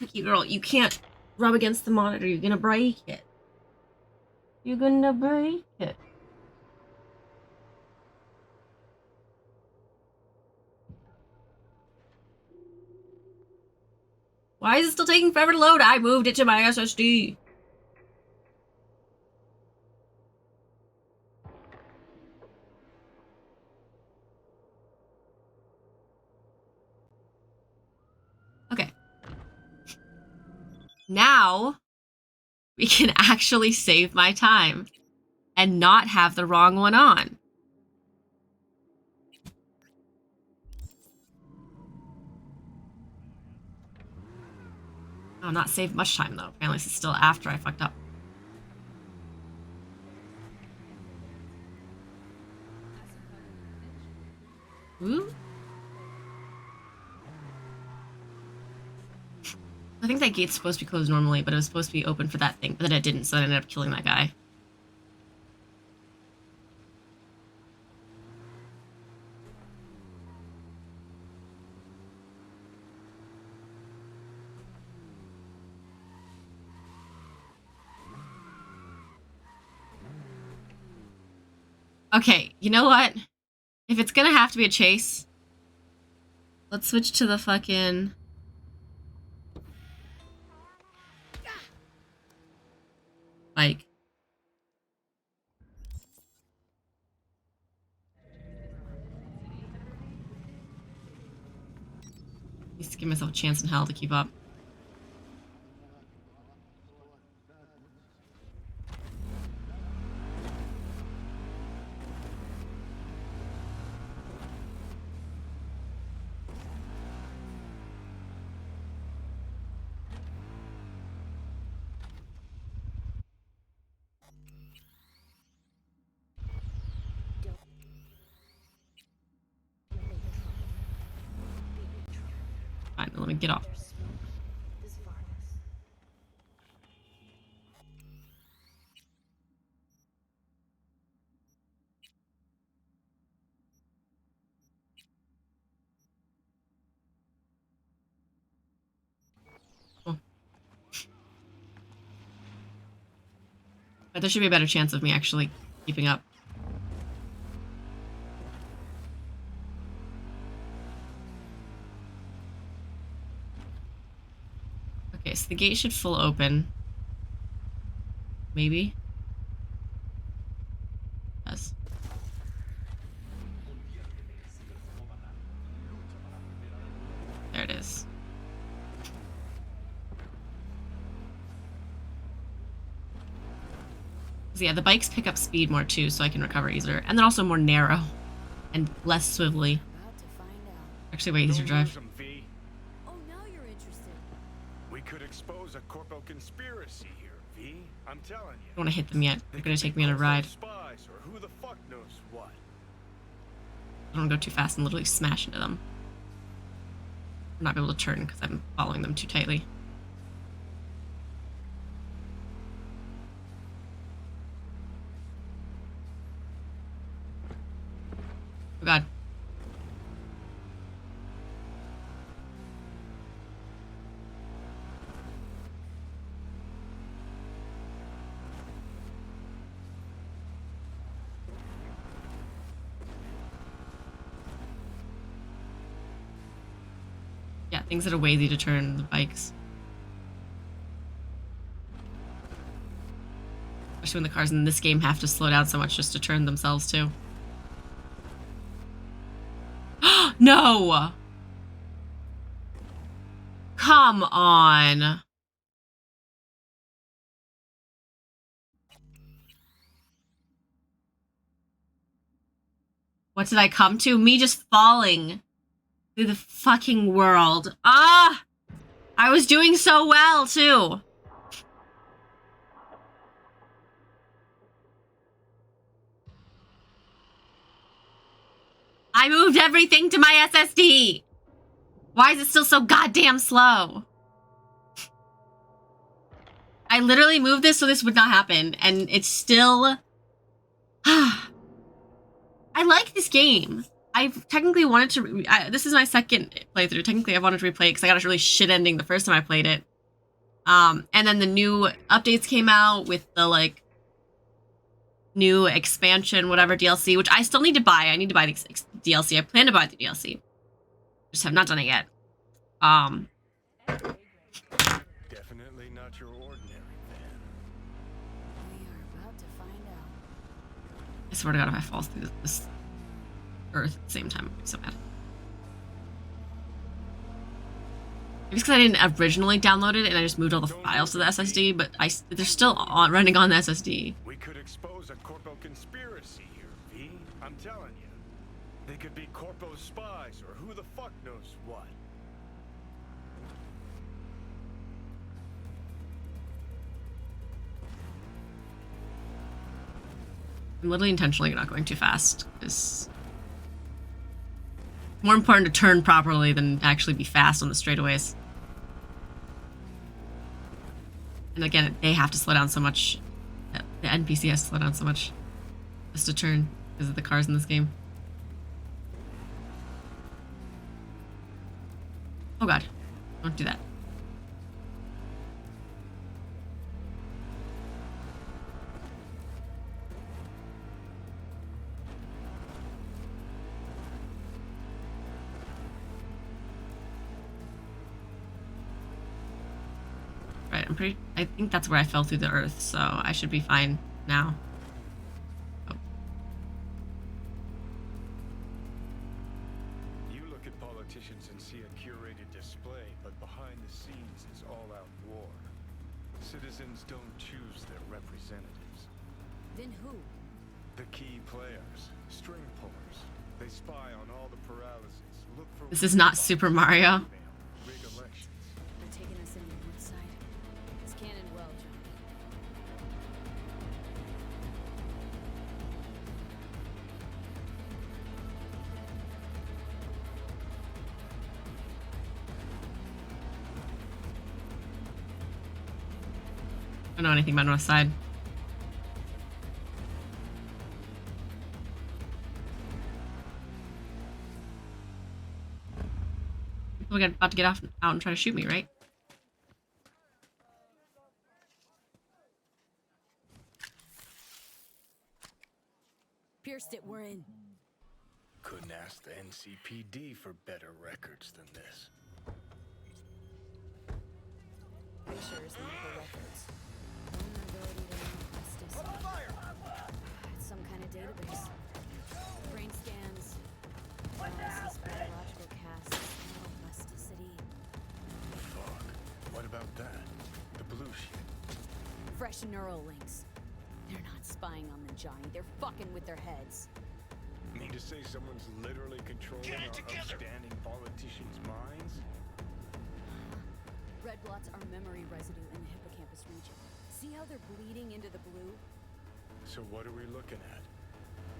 A: Cookie girl, you can't rub against the monitor. You're gonna break it. You're gonna break it. Why is it still taking forever to load? I moved it to my SSD. Okay. Now, we can actually save my time and not have the wrong one on. Oh, not save much time, though. Apparently, this is still after I fucked up. Ooh. I think that gate's supposed to be closed normally, but it was supposed to be open for that thing, but then it didn't, so I ended up killing that guy. Okay, you know what? If it's gonna have to be a chase, let's switch to the fucking... like... at least give myself a chance in hell to keep up. Fine, let me get off. Cool. But there should be a better chance of me actually keeping up. Okay, so the gate should full open. Maybe. There it is. Yeah, the bikes pick up speed more too, so I can recover easier. And they're also more narrow and less swivelly.
F: About to find out.
A: Actually, way easier to drive.
H: Lose 'em, V.
F: Oh, now you're interested.
H: We could expose a corpo conspiracy here, V. I'm telling you.
A: I don't want to hit them yet. They're going to take me on a
H: Corpo
A: ride.
H: Spies or who the fuck knows what.
A: I don't want to go too fast and literally smash into them. I'm not able to turn because I'm following them too tightly. Oh god. Yeah, things that are way easy to turn, the bikes. Especially when the cars in this game have to slow down so much just to turn themselves too. No! Come on. What did I come to? Me just falling through the fucking world. Ah! I was doing so well, too. I moved everything to my SSD. Why is it still so goddamn slow? I literally moved this so this would not happen, and it's still... I like this game. I technically wanted to... this is my second playthrough. Technically, I wanted to replay it because I got a really shit ending the first time I played it. And then the new updates came out with the, like, new expansion, whatever, DLC, which I still need to buy. I need to buy the DLC. I plan to buy the DLC. Just have not done it yet.
H: Definitely not your ordinary man.
F: We are about to find out.
A: I swear to God, if I fall through this earth at the same time, it'd be so bad. Maybe it's because I didn't originally download it and I just moved all the files to the SSD, but they're still running on the SSD.
H: We could expose a corpo conspiracy here, V. I'm telling you. They could be corpo spies or who the fuck knows what.
A: I'm literally intentionally not going too fast. It's more important to turn properly than actually be fast on the straightaways. And again, they have to slow down so much. The NPC has to slow down so much just to turn because of the cars in this game. Oh god, don't do that. Right, I think that's where I fell through the earth, so I should be fine now. Oh.
H: You look at politicians and see a curated display, but behind the scenes is all-out war. Citizens don't choose their representatives.
F: Then who?
H: The key players, string pullers. They spy on all the paralyses. Look for
A: This is not Super Mario.
H: rig elections.
F: They're taking us in the north side. It's cannon well, Johnny.
A: I don't know anything about North Side. People are about to get out and try to shoot me, right?
F: Pierced it, we're in.
H: Couldn't ask the NCPD for better records than this.
F: Pictures, medical records. Vulnerability to neuroplasticity. It's some kind of database. Brain scans, analysis, biological casts, neuroplasticity. fresh neural links. They're not spying on them, Johnny. They're fucking with their heads.
H: Mean to say someone's literally controlling our upstanding politicians' minds?
F: Red blots are memory residue in the hippocampus region. See how they're bleeding into the blue?
H: So what are we looking at?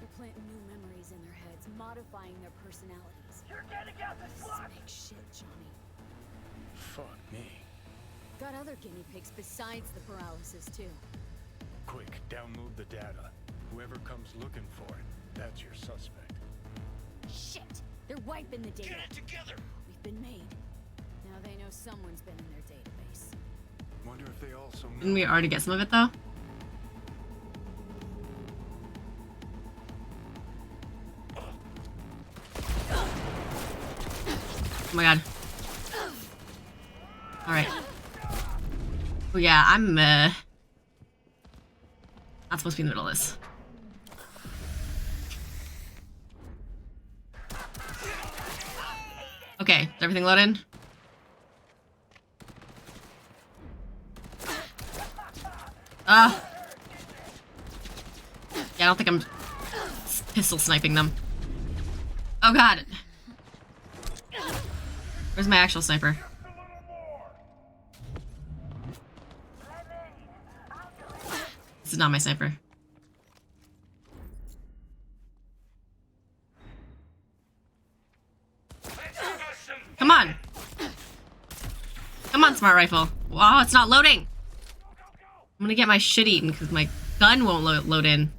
F: They're planting new memories in their heads, modifying their personalities.
K: You're getting out the
F: This
K: slot!
F: is big shit, Johnny.
H: Fuck me.
F: Got other guinea pigs besides the paralysis, too.
H: Quick, download the data. Whoever comes looking for it, that's your suspect.
F: Shit! They're wiping the data.
B: Get it together!
F: We've been made. Now they know someone's been in their database.
H: Wonder if they also know.
A: Didn't we already get some of it, though? Oh my god. Alright. Oh yeah, I'm, not supposed to be in the middle of this. Okay, is everything loaded? Yeah, I don't think I'm pistol sniping them. Oh god. Where's my actual sniper? This is not my sniper. Come on. Come on, smart rifle. Wow, it's not loading. I'm gonna get my shit eaten because my gun won't load in.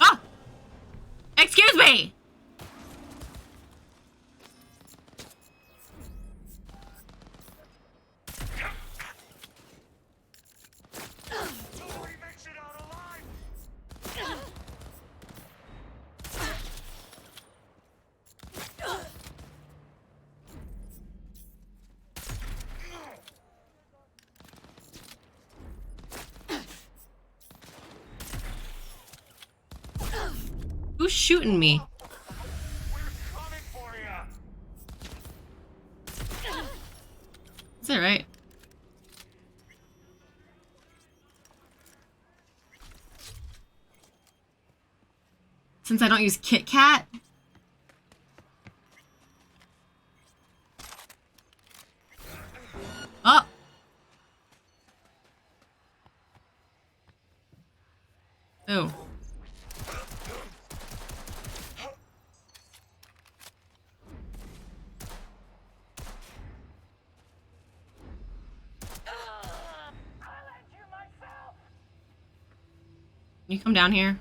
A: Ah! Excuse me! Who's shooting me? Is that right? Since I don't use Kit Kat? Oh! Oh. Can you come down here?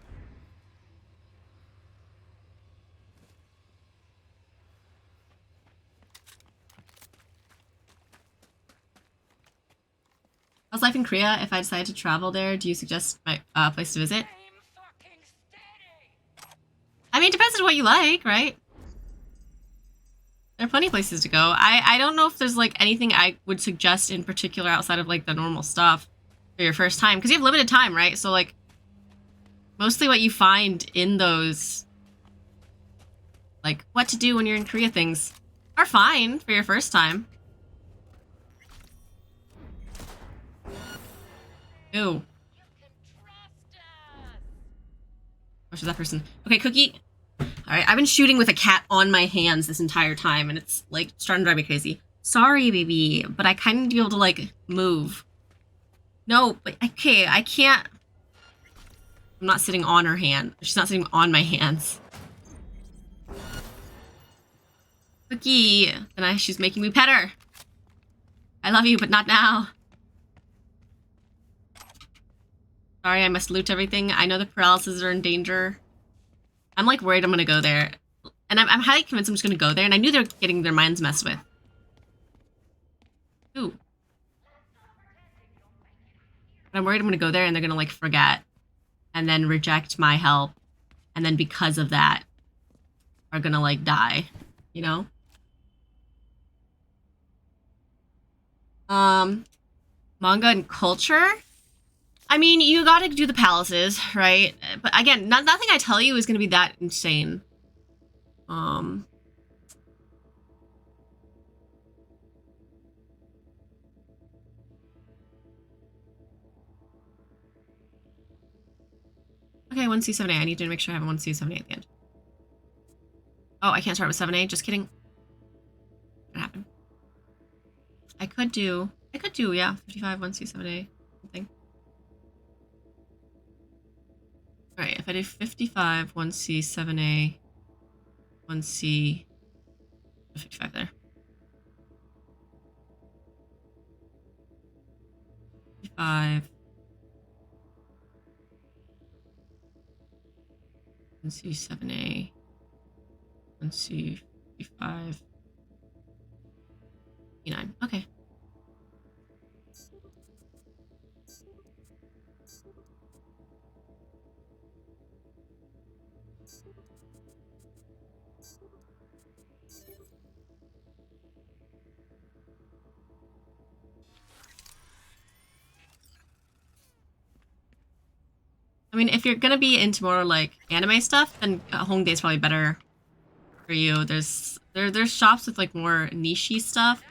A: How's life in Korea? If I decide to travel there, do you suggest my place to visit? I mean, it depends on what you like, right? There are plenty of places to go. I don't know if there's like anything I would suggest in particular outside of like the normal stuff for your first time, because you have limited time, right? So like mostly what you find in those like what to do when you're in Korea things are fine for your first time. Ew. Where's that person? Okay, Cookie. Alright, I've been shooting with a cat on my hands this entire time, and it's, like, starting to drive me crazy. Sorry, baby, but I kind of need to be able to, like, move. No, but, okay, I can't... I'm not sitting on her hand. She's not sitting on my hands. Cookie! And she's making me pet her. I love you, but not now. Sorry, I must loot everything. I know the paralysis are in danger. I'm like worried I'm gonna go there. And I'm highly convinced I'm just gonna go there, and I knew they were getting their minds messed with. Ooh. But I'm worried I'm gonna go there and they're gonna like forget. And then reject my help. And then because of that, are gonna like die. You know? Manga and culture. I mean, you got to do the palaces, right? But again, nothing I tell you is going to be that insane. Okay, 1C7A. I need to make sure I have a 1C7A at the end. Oh, I can't start with 7A. Just kidding. What happened? I could do, yeah, 55, 1C7A, something. Alright, if I do 55, 1C7A, 1C, 55 there. 55. 1C7A, 1C55, E9. Okay. I mean, if you're gonna be into more like anime stuff, then Hongdae's probably better for you. There's shops with like more niche-y stuff,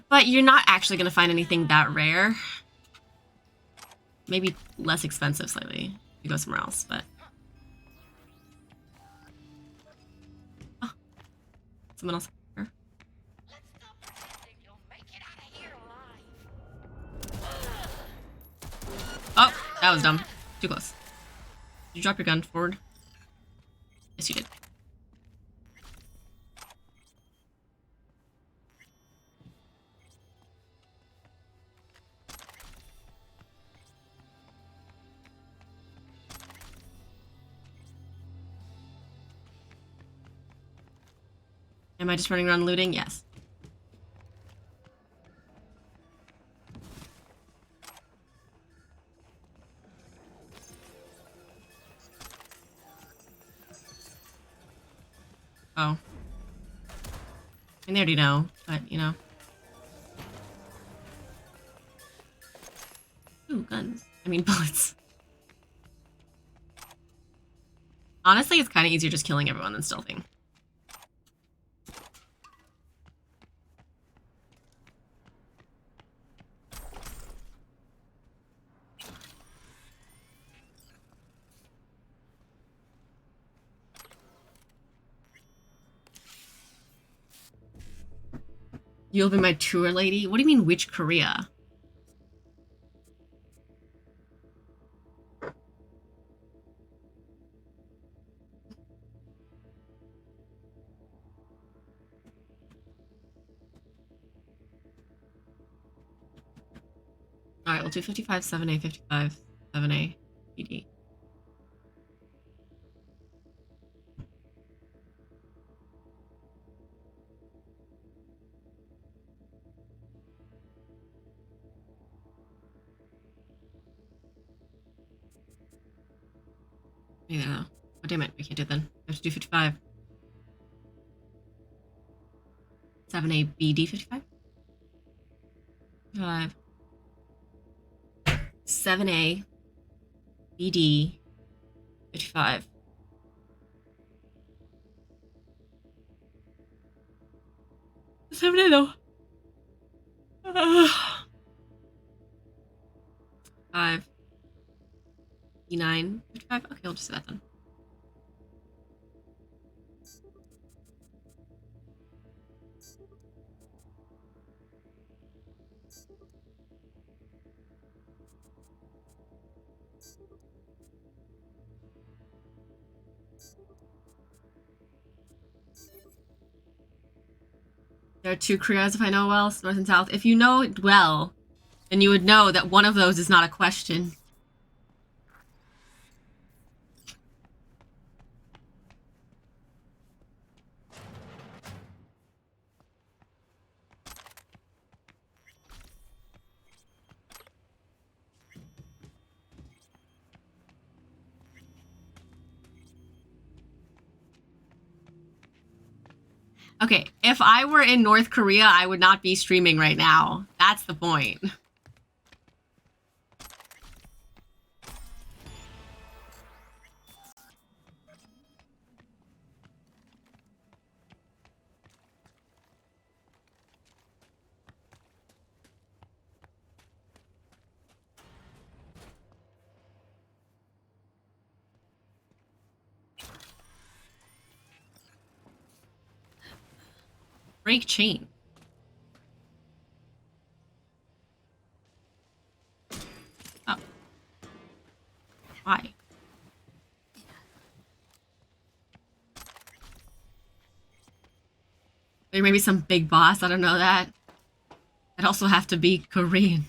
A: but you're not actually gonna find anything that rare. Maybe less expensive slightly if you go somewhere else, but oh, someone else here. Oh, that was dumb. Too close. Did you drop your gun forward? Yes, you did. Am I just running around looting? Yes. Oh. I mean, they already know, but, you know. Ooh, guns. I mean, bullets. Honestly, it's kind of easier just killing everyone than stealthing. You'll be my tour lady? What do you mean, which Korea? Alright, we'll do 55, 7A, 55, 7A, PD. Yeah. Oh, damn it. We can't do it then. We have to do 55. 7A, BD, 55? 55. 7A, BD, 55. Seven A though. 5. E9, 55. Okay, I'll just do that then. There are two Koreas if I know well, North and South. If you know it well, then you would know that one of those is not a question. Okay, if I were in North Korea, I would not be streaming right now. That's the point. Break chain. Oh. Why? There may be some big boss, I don't know that. I'd also have to be Korean.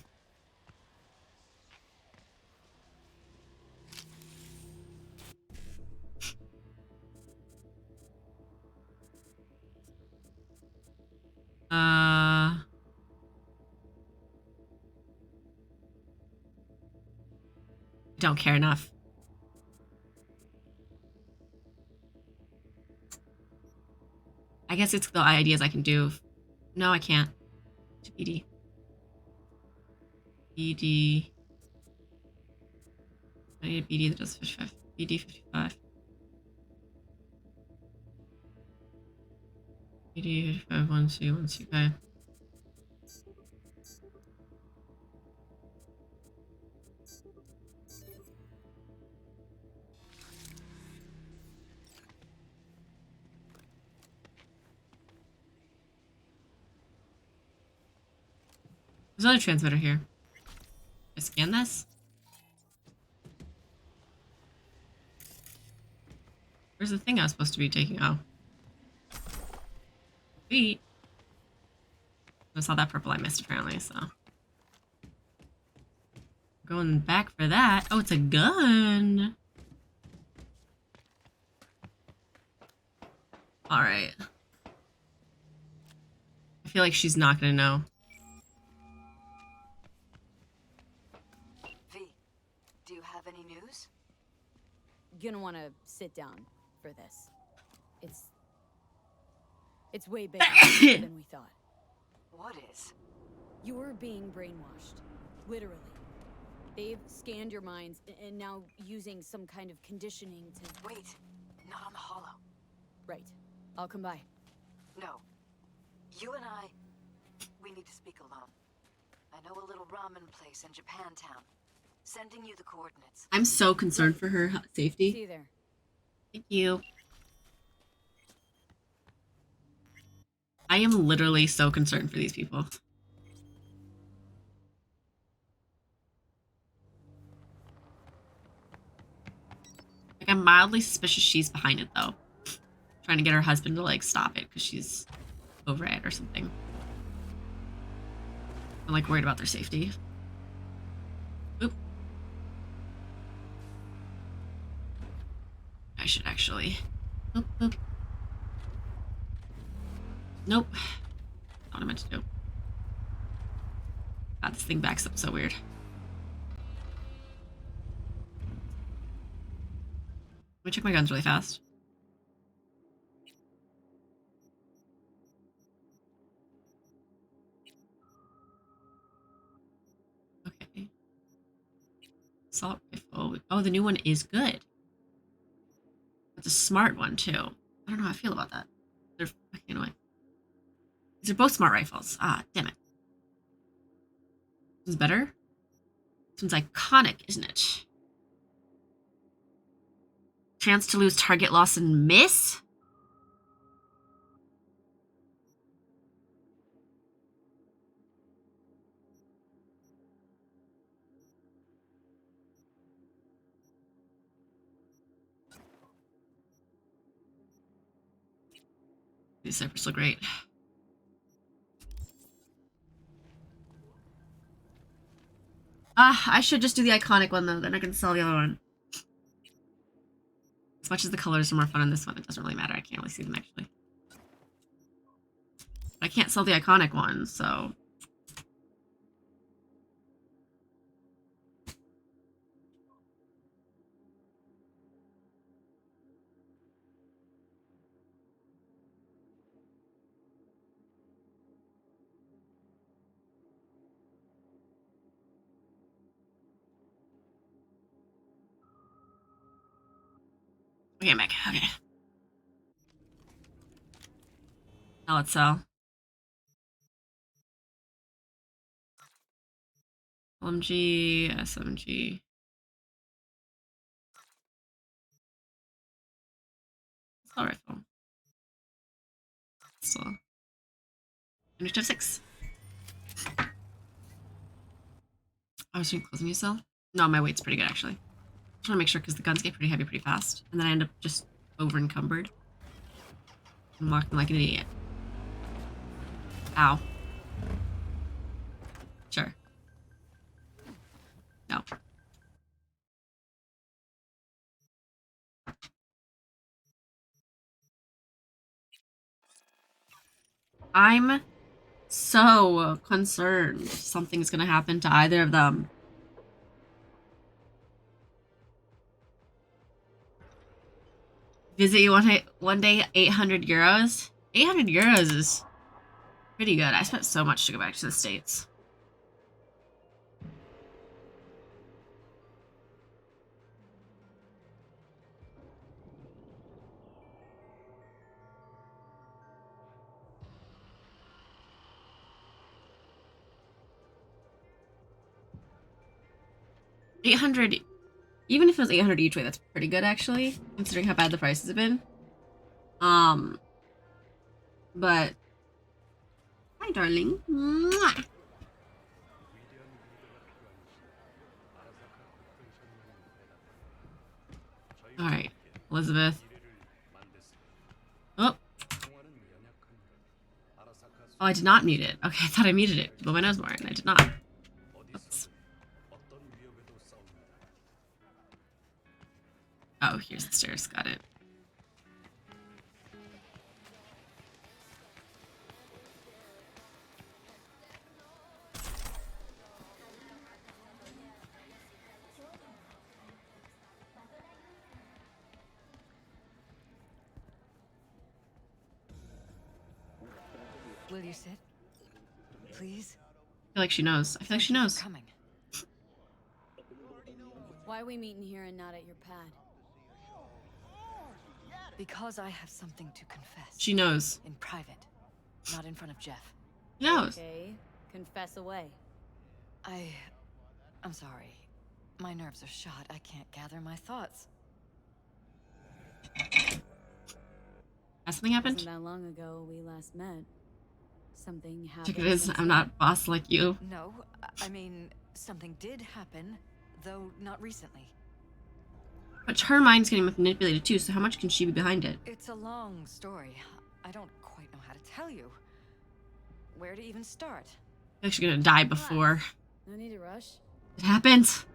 A: Don't care enough. I guess it's the ideas I can do. No, I can't. To BD. BD. I need a BD that does 55. BD 55. BD 55, 1C, 1C, okay. There's another transmitter here. I scan this? Where's the thing I was supposed to be taking? Oh. Sweet. I saw that purple I missed apparently, so. Going back for that. Oh, it's a gun. Alright. I feel like she's not gonna know.
G: V, do you have any news?
F: Gonna want to sit down for this. It's way bigger than we thought.
G: What is?
F: You're being brainwashed. Literally. They've scanned your minds and now using some kind of conditioning to...
G: Wait, not on the hollow.
F: Right. I'll come by.
G: No. You and we need to speak alone. I know a little ramen place in Japantown. Sending you the coordinates.
A: I'm so concerned for her safety.
F: See you there.
A: Thank you. I am literally so concerned for these people. Like, I'm mildly suspicious she's behind it, though. Trying to get her husband to, like, stop it because she's over it or something. I'm, like, worried about their safety. Oop. I should actually... Oop, oop. Nope. Not what I meant to do. God, this thing backs up so weird. Let me check my guns really fast. Okay. Assault rifle. Oh, the new one is good. It's a smart one, too. I don't know how I feel about that. They're fucking annoying. These are both smart rifles. Ah, damn it. This one's better? This one's iconic, isn't it? Chance to lose target loss and miss? These snipers look great. I should just do the iconic one, though. Then I can sell the other one. As much as the colors are more fun on this one, it doesn't really matter. I can't really see them, actually. I can't sell the iconic one, so... Okay, I'm back. Okay. Now let's sell. LMG, SMG. Assault rifle. So, initiative 6. I was doing closing you sell? No, my weight's pretty good actually. Just want to make sure because the guns get pretty heavy pretty fast. And then I end up just over encumbered. I'm walking like an idiot. Ow. Sure. No. I'm so concerned something's gonna happen to either of them. Visit you one day, 800 euros? 800 euros is pretty good. I spent so much to go back to the States. $800, even if it was 800 each way, that's pretty good actually, considering how bad the prices have been. But hi, darling. Mwah. All right, Elizabeth. Oh. Oh, I did not mute it. Okay, I thought I muted it to blow my nose more, and I did not. Oops. Oh, here's the stairs. Got it.
G: Will you sit? Please?
A: I feel like she knows. I feel like she knows.
G: Coming.
F: Why are we meeting here and not at your pad?
G: Because I have something to confess.
A: She knows.
G: In private. Not in front of Jeff.
A: She knows.
F: Okay, confess away.
G: I'm sorry. My nerves are shot. I can't gather my thoughts.
A: Has something happened?
F: Wasn't that long ago we last met. Something happened.
A: Check it is.
F: since
A: I'm not boss like you.
G: No, I mean, something did happen, though not recently.
A: But her mind's getting manipulated too, so how much can she be behind it?
G: It's a long story. I don't quite know how to tell you. Where to even start?
A: I'm actually gonna die before
F: No need to rush.
A: it happens.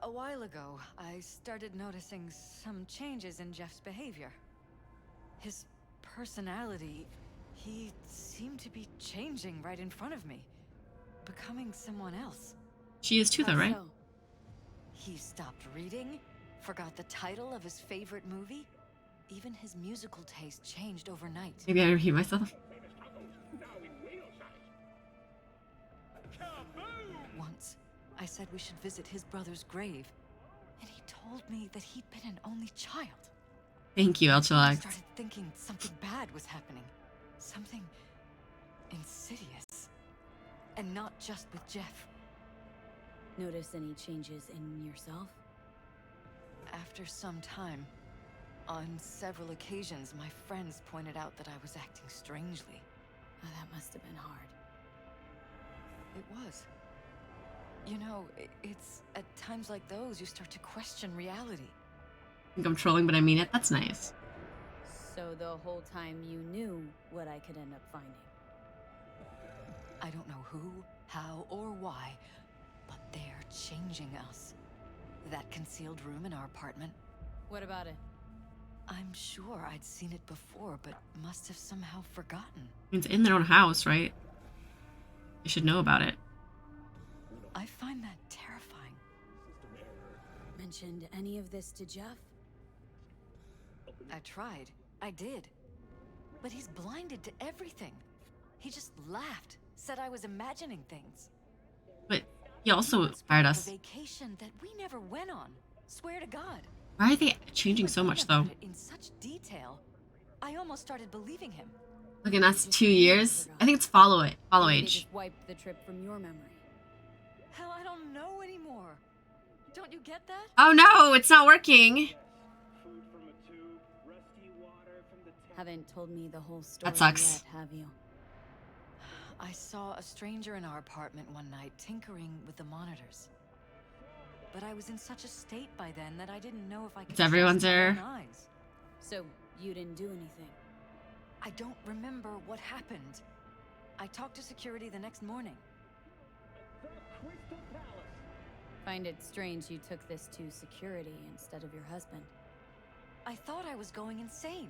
G: A while ago, I started noticing some changes in Jeff's behavior. His personality, he seemed to be changing right in front of me. Becoming someone else.
A: She is too, though, right?
F: So,
G: He stopped reading, forgot the title of his favorite movie. Even his musical taste changed overnight.
A: Maybe I repeat myself.
G: Once, I said we should visit his brother's grave, and he told me that he'd been an only child.
A: Thank you,
G: I
A: Elchilax.
G: started thinking something bad was happening. Something insidious. And not just with Jeff.
F: notice any changes in yourself?
G: After some time, on several occasions, my friends pointed out that I was acting strangely.
F: Oh, that must have been hard.
G: It was. You know, it's at times like those you start to question reality.
A: I think I'm trolling, but I mean it. That's nice.
F: So the whole time you knew what I could end up finding?
G: I don't know who, how, or why, but they're changing us. That concealed room in our apartment,
F: What about it?
G: I'm sure I'd seen it before, but must have somehow forgotten.
A: It's in their own house, right? They should know about it.
G: I find that terrifying.
F: Mentioned any of this to Jeff?
G: I tried. I did. But he's blinded to everything. He just laughed, said I was imagining things.
A: But he also inspired
G: A
A: us.
G: vacation that we never went on. Swear to God.
A: Why are they changing
G: He
A: so
G: was
A: much,
G: written
A: though?
G: about it in such detail. I almost started believing him.
A: Look, and that's 2 years. I think it's follow
F: Maybe they
A: age.
F: just wiped the trip from your memory.
G: Hell, I don't know anymore. Don't you get that?
A: Oh no, it's not working.
J: Food from a tube, rusty water from the tap.
F: Haven't told me the whole story
A: That sucks.
F: yet, have you?
G: I saw a stranger in our apartment one night tinkering with the monitors. But I was in such a state by then that I didn't know if I could
A: It's everyone's
G: trust my
A: error.
G: own eyes.
F: So, you didn't do anything?
G: I don't remember what happened. I talked to security the next morning.
F: Find it strange you took this to security instead of your husband.
G: I thought I was going insane.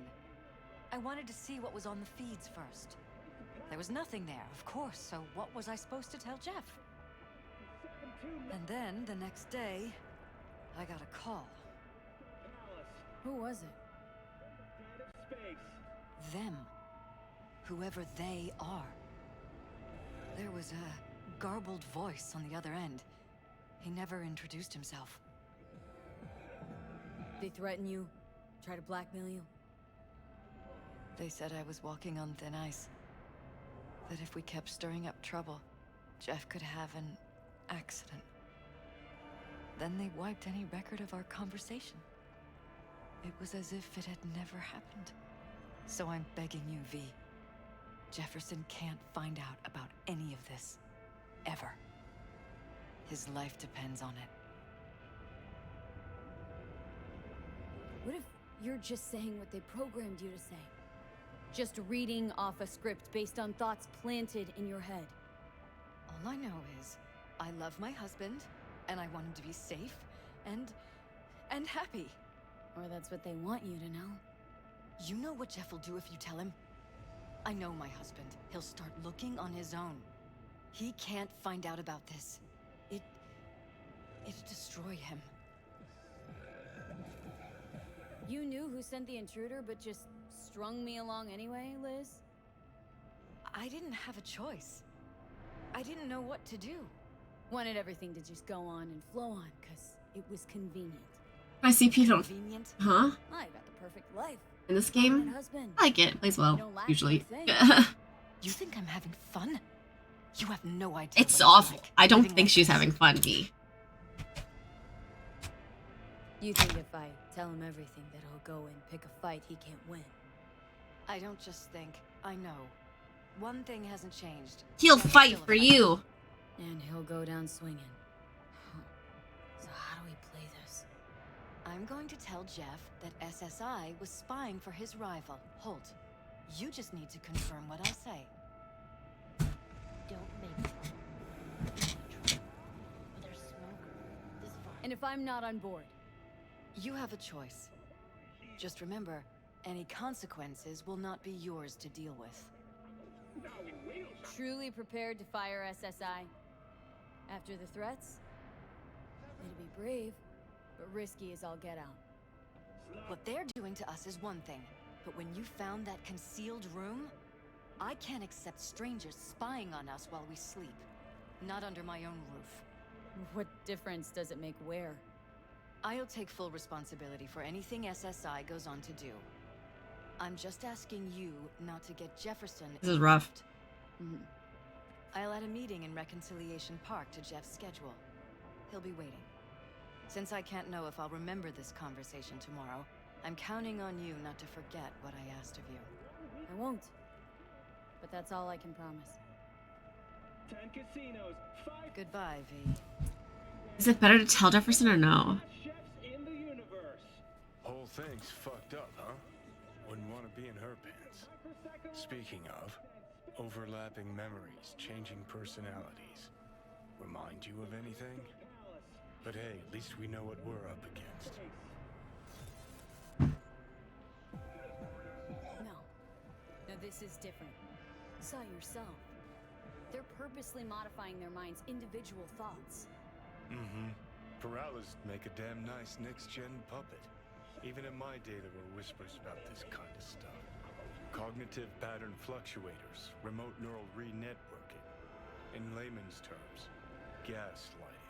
G: I wanted to see what was on the feeds first. There was nothing there, of course, so what was I supposed to tell Jeff? And then, the next day, I got a call.
F: Who was it?
G: Them. Whoever they are. There was a garbled voice on the other end. He never introduced himself.
F: They threaten you? Try to blackmail you?
G: They said I was walking on thin ice. That if we kept stirring up trouble, Jeff could have an accident. Then they wiped any record of our conversation. It was as if it had never happened. So I'm begging you, V. Jefferson can't find out about any of this. Ever. His life depends on it.
F: What if you're just saying what they programmed you to say? Just reading off a script based on thoughts planted in your head.
G: All I know is, I love my husband, and I want him to be safe, and happy.
F: Or that's what they want you to know.
G: You know what Jeff will do if you tell him? I know my husband. He'll start looking on his own. He can't find out about this. It'd destroy him.
F: You knew who sent the intruder, but just strung me along anyway, Liz?
G: I didn't have a choice. I didn't know what to do.
F: Wanted everything to just go on and flow on, because it was convenient.
A: I see people.
G: Convenient?
A: Huh?
F: I got the perfect life.
A: In this
F: Found
A: game?
F: that husband.
A: I like it. Plays well,
F: Don't lack
A: usually.
F: anything.
G: You think I'm having fun? You have no idea.
A: It's
G: what
A: awful.
G: like,
A: I don't
G: living
A: think
G: like
A: she's
G: this.
A: having fun, V.
F: You think if I tell him everything that he'll go and pick a fight he can't win?
G: I don't just think. I know. One thing hasn't changed.
A: He'll
G: Jeff's
A: fight
G: still a
A: for
G: fighter.
A: you.
F: And he'll go down swinging. Huh. So how do we play this?
G: I'm going to tell Jeff that SSI was spying for his rival, Holt. You just need to confirm what I say.
C: Don't make trouble. But there's smoke. This fire.
F: And if I'm not on board?
G: You have a choice. Just remember, any consequences will not be yours to deal with.
F: Truly prepared to fire SSI? After the threats? It'd be brave, but risky as all get out.
G: What they're doing to us is one thing, but when you found that concealed room, I can't accept strangers spying on us while we sleep. Not under my own roof.
F: What difference does it make where?
G: I'll take full responsibility for anything SSI goes on to do. I'm just asking you not to get Jefferson
A: This is rough.
G: involved. I'll add a meeting in Reconciliation Park to Jeff's schedule. He'll be waiting. Since I can't know if I'll remember this conversation tomorrow, I'm counting on you not to forget what I asked of you.
F: I won't. But that's all I can promise.
J: 10 casinos, 5
G: Goodbye, V.
A: Is it better to tell Jefferson or no?
J: chefs in the universe.
H: Whole thing's fucked up, huh? Wouldn't want to be in her pants. Speaking of, overlapping memories, changing personalities. Remind you of anything? But hey, at least we know what we're up against.
F: No. No, this is different. Saw yourself. They're purposely modifying their minds' individual thoughts.
H: Mm-hmm. Paralysis make a damn nice next-gen puppet. Even in my day, there were whispers about this kind of stuff. Cognitive pattern fluctuators, remote neural re-networking. In layman's terms, gaslighting.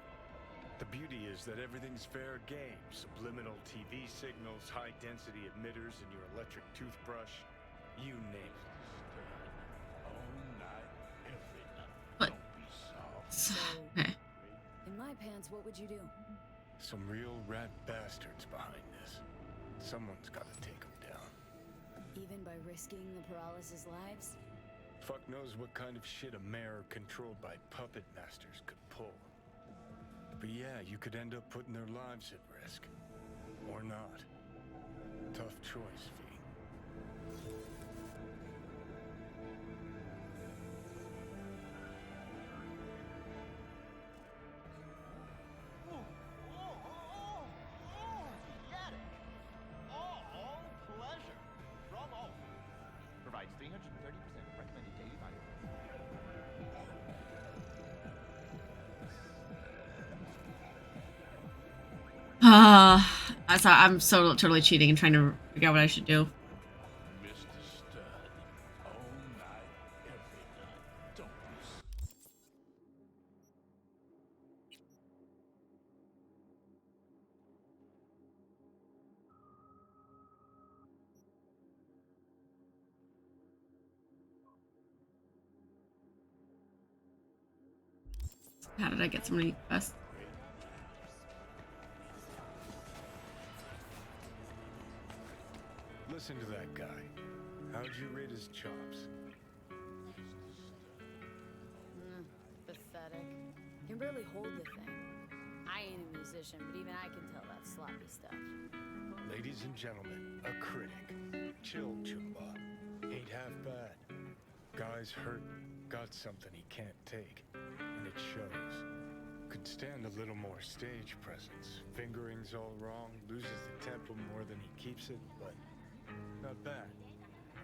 H: The beauty is that everything's fair game. Subliminal TV signals, high-density emitters in your electric toothbrush. You name it.
A: But okay.
F: In my pants, what would you do?
H: Some real rat bastards behind this. Someone's got to take them down.
F: Even by risking the paralysis lives?
H: Fuck knows what kind of shit a mayor controlled by puppet masters could pull. But yeah, you could end up putting their lives at risk. Or not. Tough choice, V.
L: Provides 330% recommended daily value.
A: I'm so totally cheating and trying to figure out what I should do.
B: Mr. Stud, all night, every night. Don't
A: How did I get so many quests?
H: Listen to that guy. How'd you rate his chops?
F: Pathetic. Can barely hold the thing. I ain't a musician, but even I can tell that sloppy stuff.
H: Ladies and gentlemen, a critic. Chill, Chumba. Ain't half bad. Guy's hurt, got something he can't take, and it shows. Could stand a little more stage presence. Fingering's all wrong, loses the tempo more than he keeps it, but not bad.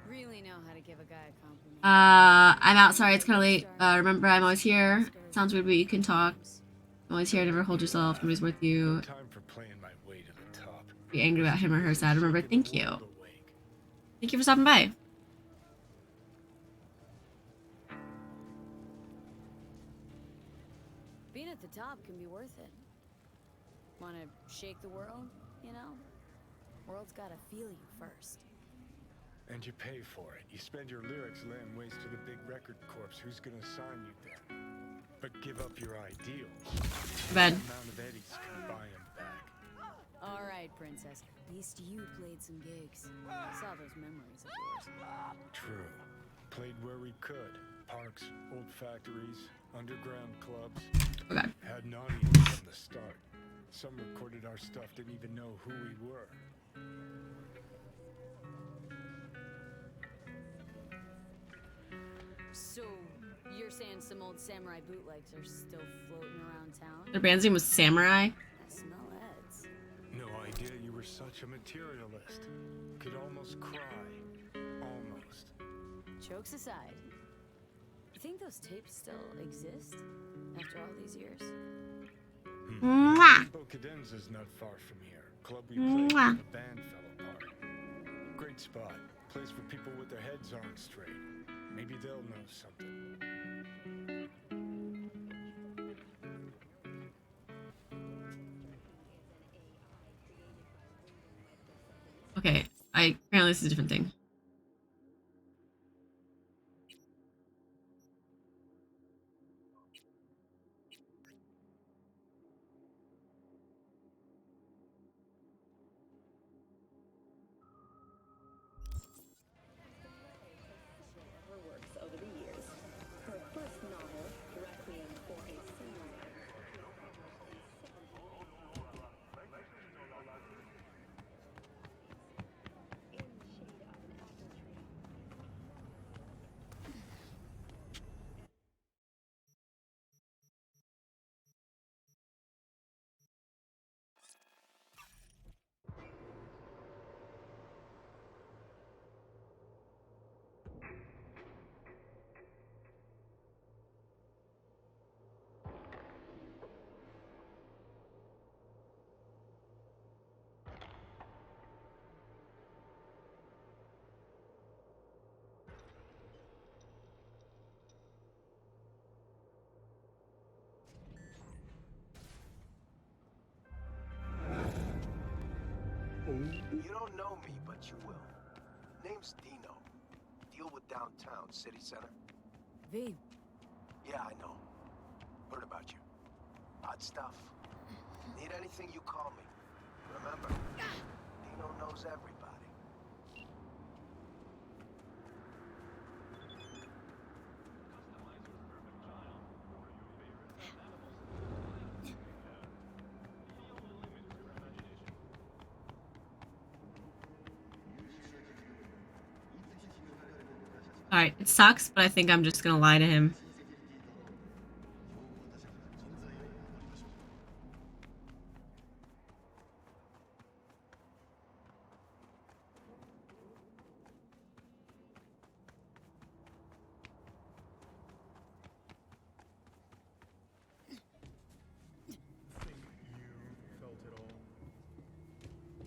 F: Really know how to give a guy a compliment.
A: I'm out. Sorry, it's kind of late. Remember, I'm always here. Sounds weird, but you can talk. I'm always here. Never hold yourself. Nobody's worth you.
H: Time for playing my way to the top.
A: Be angry about him or her sad. Remember, thank you. Thank you for stopping by.
F: Being at the top can be worth it. Want to shake the world, you know? World's gotta feel you first.
H: And you pay for it. You spend your lyrics laying waste to the big record corps. Who's gonna sign you then? But give up your ideals.
A: Bad.
H: The amount of eddies can buy him back.
F: All right, princess. At least you played some gigs. I saw those memories of yours.
H: True. Played where we could. Parks, old factories, underground clubs.
A: Oh God.
H: Had an audience from the start. Some recorded our stuff, didn't even know who we were.
F: So, you're saying some old samurai bootlegs are still floating around town?
A: Their band's name was Samurai.
F: I smell heads.
H: No idea you were such a materialist. Could almost cry. Almost.
F: Jokes aside, you think those tapes still exist after all these years?
A: Mwah.
H: Cadenza's not far from here. Club we played when the band fell apart. Great spot. Place for people with their heads on straight. Maybe they'll know something.
A: Okay, apparently this is a different thing.
C: Her works over the years. Her first novel, Requiem for a Samurai. In shade of an
M: You don't know me, but you will. Name's Dino. Deal with downtown, city center.
F: V.
M: Yeah, I know. Heard about you. Odd stuff. Need anything, you call me. Remember, Dino knows everybody.
A: Alright, it sucks, but I think I'm just gonna lie to him.
J: Think you felt it all?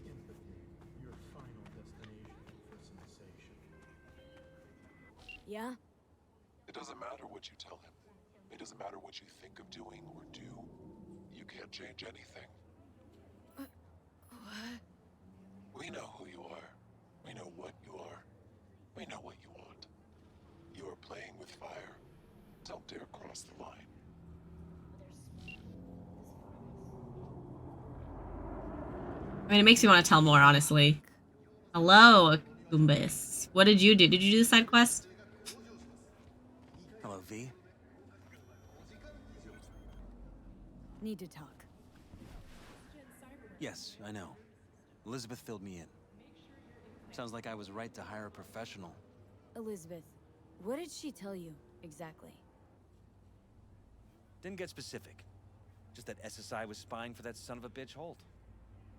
J: Empathy, your final destination for sensation.
F: Yeah?
N: It doesn't matter what you tell him. It doesn't matter what you think of doing or do. You can't change anything.
F: What?
N: We know who you are. We know what you are. We know what you want. You are playing with fire. Don't dare cross the line.
A: I mean, it makes me want to tell more, honestly. Hello, Akumbis. What did you do? Did you do the side quest?
E: Hello, V.
F: Need to talk.
E: Yes, I know. Elizabeth filled me in. Sounds like I was right to hire a professional.
F: Elizabeth, what did she tell you, exactly?
E: Didn't get specific. Just that SSI was spying for that son of a bitch Holt.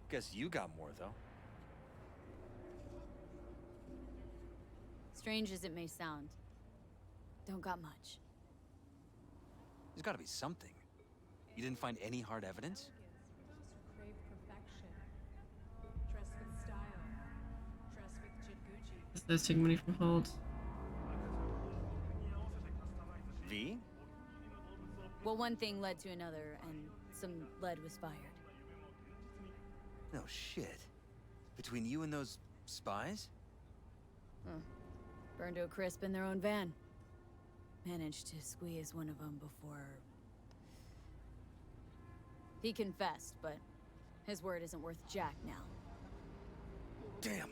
E: Guess you got more, though.
F: Strange as it may sound, don't got much.
E: There's gotta be something. You didn't find any hard evidence?
A: Those taking money from Hold.
E: V?
F: Well, one thing led to another, and some lead was fired.
E: No shit. Between you and those spies?
F: Huh. Burned to a crisp in their own van. Managed to squeeze one of them before... He confessed, but his word isn't worth jack now.
E: Damn.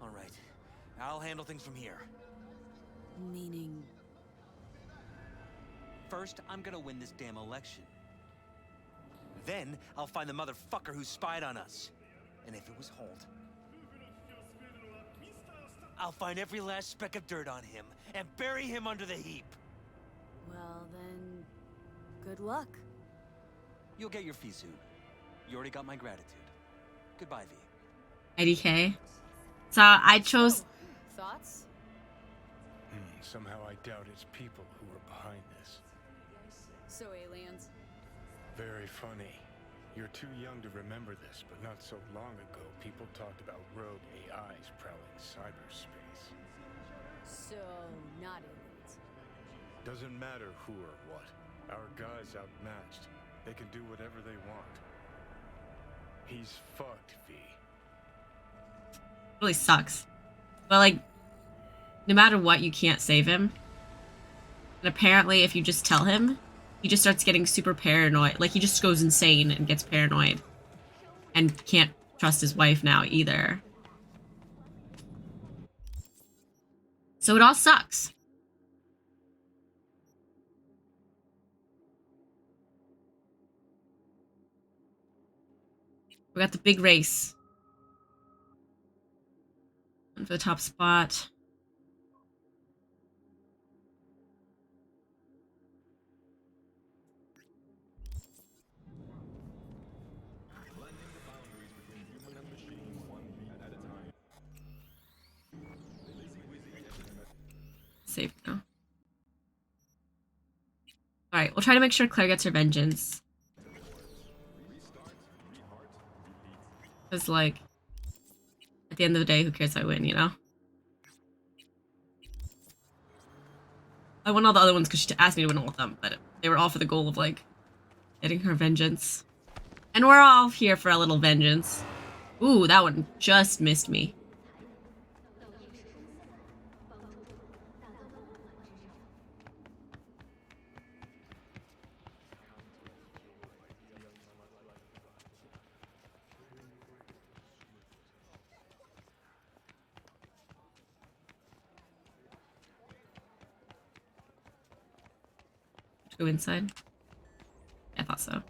E: All right. I'll handle things from here.
F: Meaning...
E: First, I'm gonna win this damn election. Then, I'll find the motherfucker who spied on us. And if it was Holt, I'll find every last speck of dirt on him and bury him under the heap.
F: Well, then... good luck.
E: You'll get your fee soon. You already got my gratitude. Goodbye, V.
A: IDK. So I chose...
F: Thoughts?
H: Somehow I doubt it's people who are behind this.
F: So aliens?
H: Very funny. You're too young to remember this, but not so long ago, people talked about rogue AIs prowling cyberspace.
F: So, not aliens.
H: Doesn't matter who or what. Our guy's outmatched. They can do whatever they want. He's fucked, V.
A: Really sucks. But, like, no matter what, you can't save him. And apparently, if you just tell him, he just starts getting super paranoid. Like, he just goes insane and gets paranoid. And can't trust his wife now, either. So it all sucks. We got the big race. And for the top spot. Safe now. Alright, we'll try to make sure Claire gets her vengeance. Because, like, at the end of the day, who cares if I win, you know? I won all the other ones because she asked me to win all of them, but they were all for the goal of, like, getting her vengeance. And we're all here for a little vengeance. Ooh, that one just missed me. Go inside. I thought so.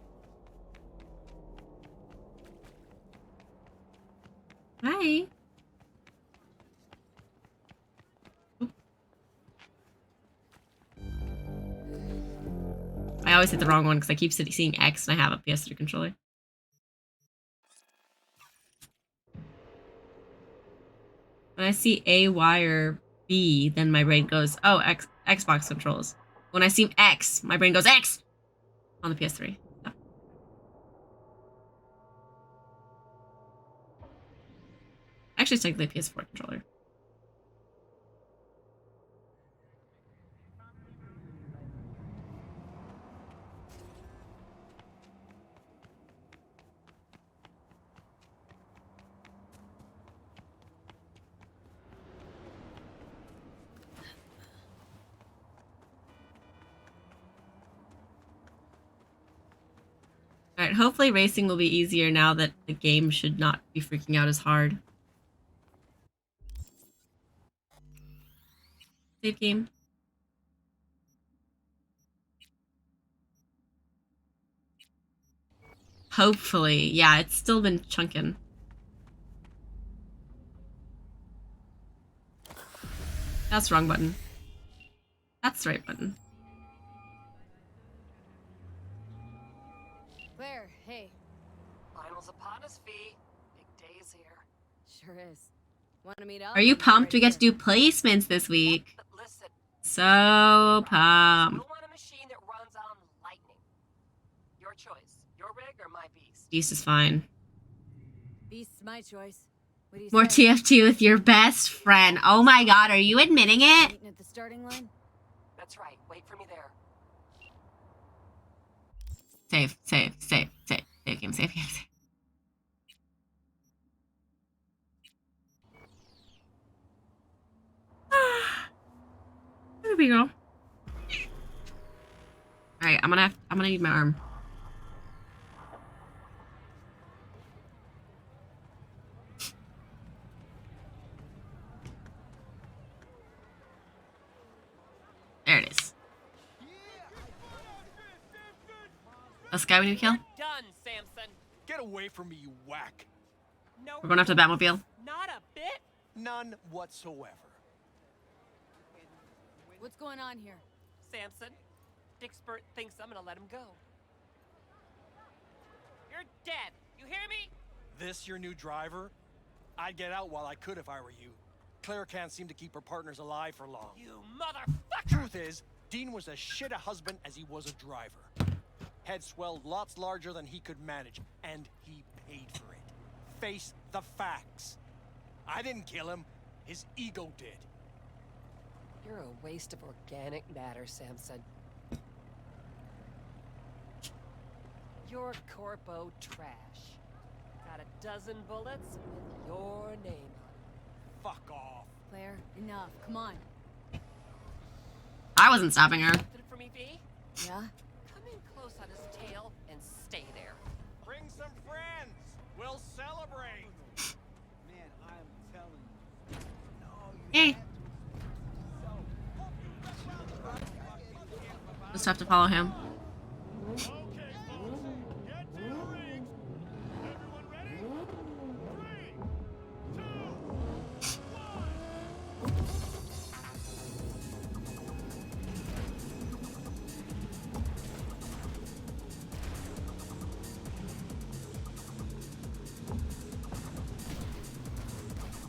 A: Hi. I always hit the wrong one because I keep seeing X and I have a PS3 controller. When I see A, Y, or B, then my brain goes, oh, Xbox controls. When I see X, my brain goes X on the PS3. Yeah. Actually, it's technically a PS4 controller. Alright, hopefully racing will be easier now that the game should not be freaking out as hard. Save game. Hopefully. Yeah, it's still been chunking. That's the wrong button. That's the right button.
F: Claire, hey.
K: Finals upon us, V. Big days here.
F: Sure is. Want to meet up?
A: Are you pumped? We get to do placements this week.
K: Listen,
A: So pumped.
K: we'll want a machine that runs on lightning. Your choice. Your rig or my beast?
A: Beast is fine.
F: Beast's my choice. What do you
A: More
F: say?
A: TFT with your best friend. Oh my god, are you admitting it?
F: Meeting at the starting line?
K: That's right. Wait for me there.
A: Save game, save game. There we go. Alright, I'm gonna need my arm. There it is. This guy we need to kill?
K: Done, Samson.
I: Get away from me, you whack.
K: No.
A: We're going after the Batmobile.
K: Not a bit.
I: None whatsoever.
F: What's going on here?
K: Samson, Dickspert thinks I'm gonna let him go. You're dead. You hear me?
I: This your new driver? I'd get out while I could if I were you. Claire can't seem to keep her partners alive for long.
K: You motherfucker!
I: Truth is, Dean was as shit a husband as he was a driver. Head swelled lots larger than he could manage, and he paid for it. Face the facts. I didn't kill him. His ego did.
K: You're a waste of organic matter, Samson. You're corpo trash. Got a dozen bullets with your name on it.
I: Fuck off.
F: Claire, enough. Come on.
A: I wasn't stopping her.
K: Something for me, V?
F: Yeah?
K: Come in close on his tail and stay there.
I: Bring some friends. We'll celebrate.
M: Man, I'm telling you.
A: Hey. Just have to follow him.
B: Okay, folks, get to the ring. Everyone ready? 3, 2, 1.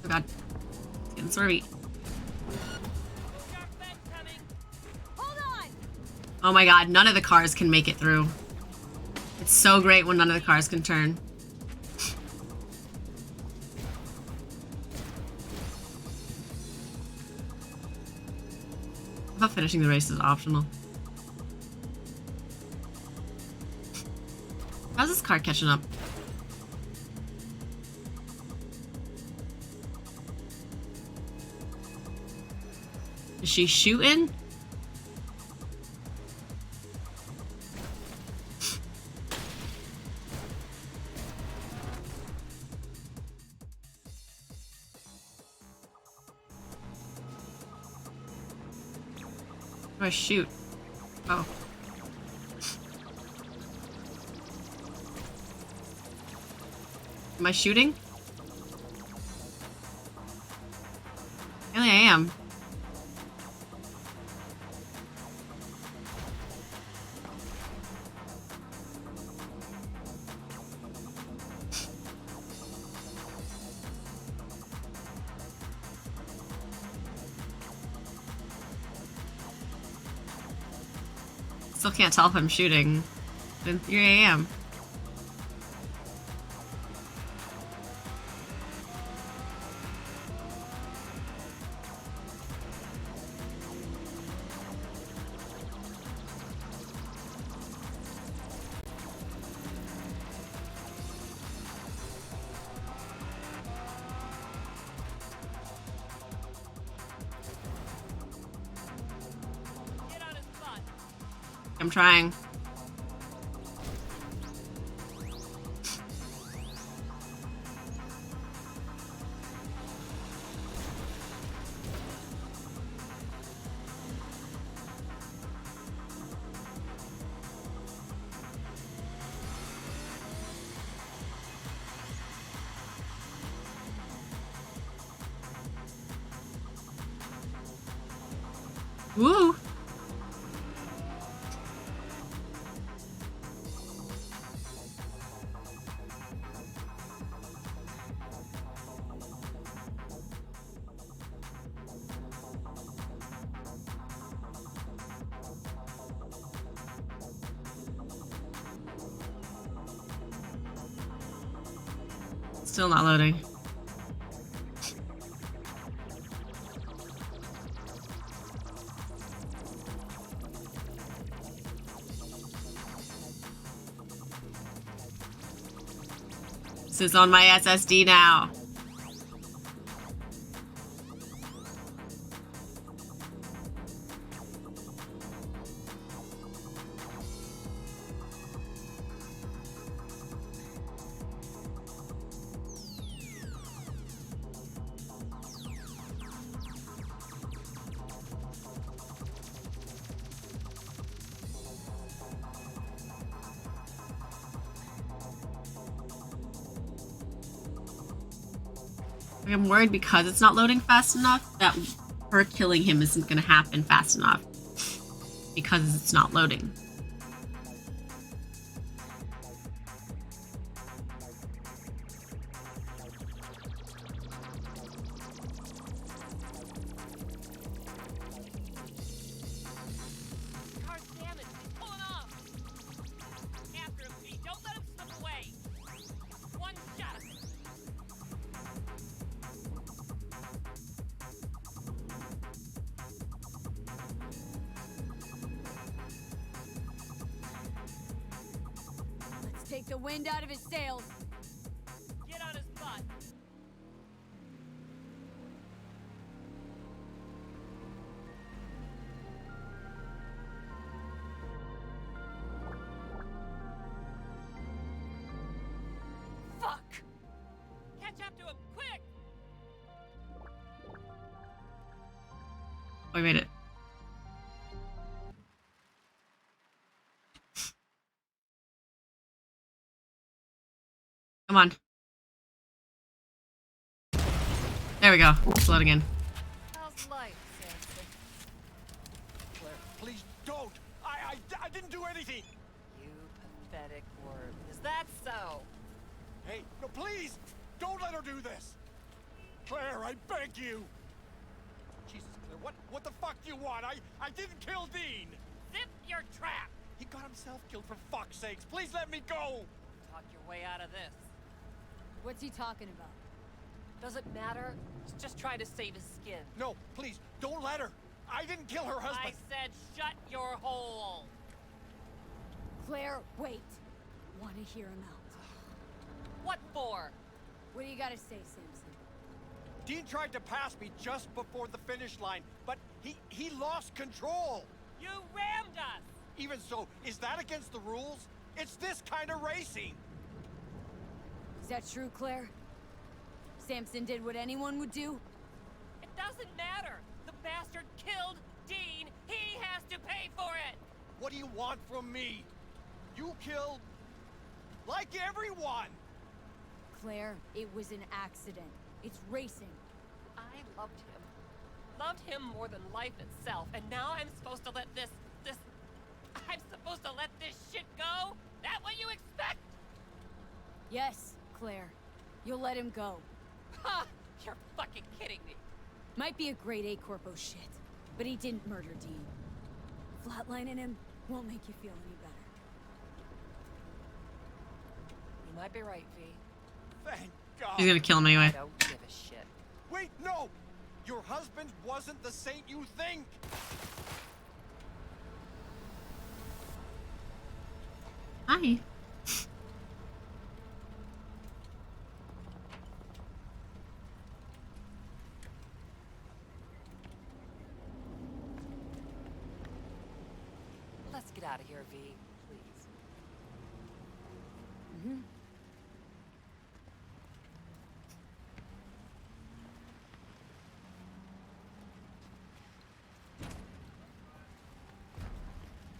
A: Oh god. It's getting swervy.
F: Hold on!
A: Oh my god, none of the cars can make it through. It's so great when none of the cars can turn. I thought finishing the race is optional. How's this car catching up? Is she shooting? Where do I shoot? Oh. Am I shooting? Really, I am. Still can't tell if I'm shooting. It's 3 a.m. I'm trying. Woo! Still not loading. This is on my SSD now. I'm worried because it's not loading fast enough that her killing him isn't going to happen fast enough because it's not loading.
K: Car's damaged. He's pulling off. After him, Pete. Don't let him slip away. One shot of it.
F: Let's take the wind out of his sails.
K: Get on his butt. Fuck! Catch up to him, quick!
A: Oh, I made it. Come on. There we go. It's loading in.
K: How's life, Samson?
I: Claire, please don't. I didn't do anything.
K: You pathetic worm. Is that so?
I: Hey, no, please, don't let her do this. Claire, I beg you. Jesus, Claire, what the fuck do you want? I didn't kill Dean.
K: Zip your trap!
I: He got himself killed, for fuck's sakes. Please let me go.
K: Talk your way out of this.
F: What's he talking about?
K: Does it matter? He's just trying to save his skin.
I: No, please, don't let her. I didn't kill her husband.
K: I said shut your hole.
F: Claire, wait. Want to hear him out.
K: What for?
F: What do you gotta say, Samson?
I: Dean tried to pass me just before the finish line, but he lost control.
K: You rammed us!
I: Even so, is that against the rules? It's this kind of racing.
F: Is that true, Claire? Samson did what anyone would do?
K: It doesn't matter. The bastard killed Dean. He has to pay for it.
I: What do you want from me? You killed... like everyone!
F: Claire, it was an accident. It's racing.
K: I loved him. Loved him more than life itself. And now I'm supposed to let this... I'm supposed to let this shit go? That what you expect?
F: Yes, Claire. You'll let him go.
K: Ha! You're fucking kidding me.
F: Might be a grade A corpo shit, but he didn't murder Dean. Flatlining him won't make you feel any better.
K: You might be right, V.
I: Thank God.
A: He's gonna kill him
K: I
A: anyway.
K: don't give a shit.
I: Wait, no! Your husband wasn't the saint you think!
A: Hi.
K: Let's get out of here, V, please.
F: Mm-hmm.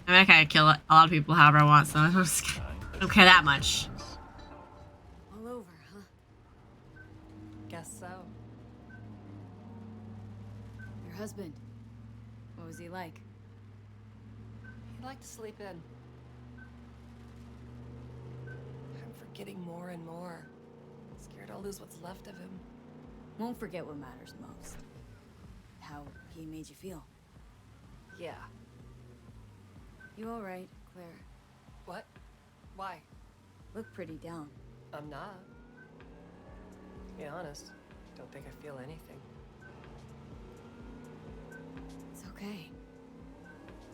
A: I mean, I kind of kill a lot of people however I want, so I don't care that much.
F: All over, huh?
K: Guess so.
F: Your husband. What was he like?
K: He'd like to sleep in. I'm forgetting more and more. Scared I'll lose what's left of him.
F: Won't forget what matters most. How he made you feel.
K: Yeah.
F: You all right, Claire?
K: What? Why?
F: Look pretty down.
K: I'm not. To be honest, don't think I feel anything.
F: It's okay.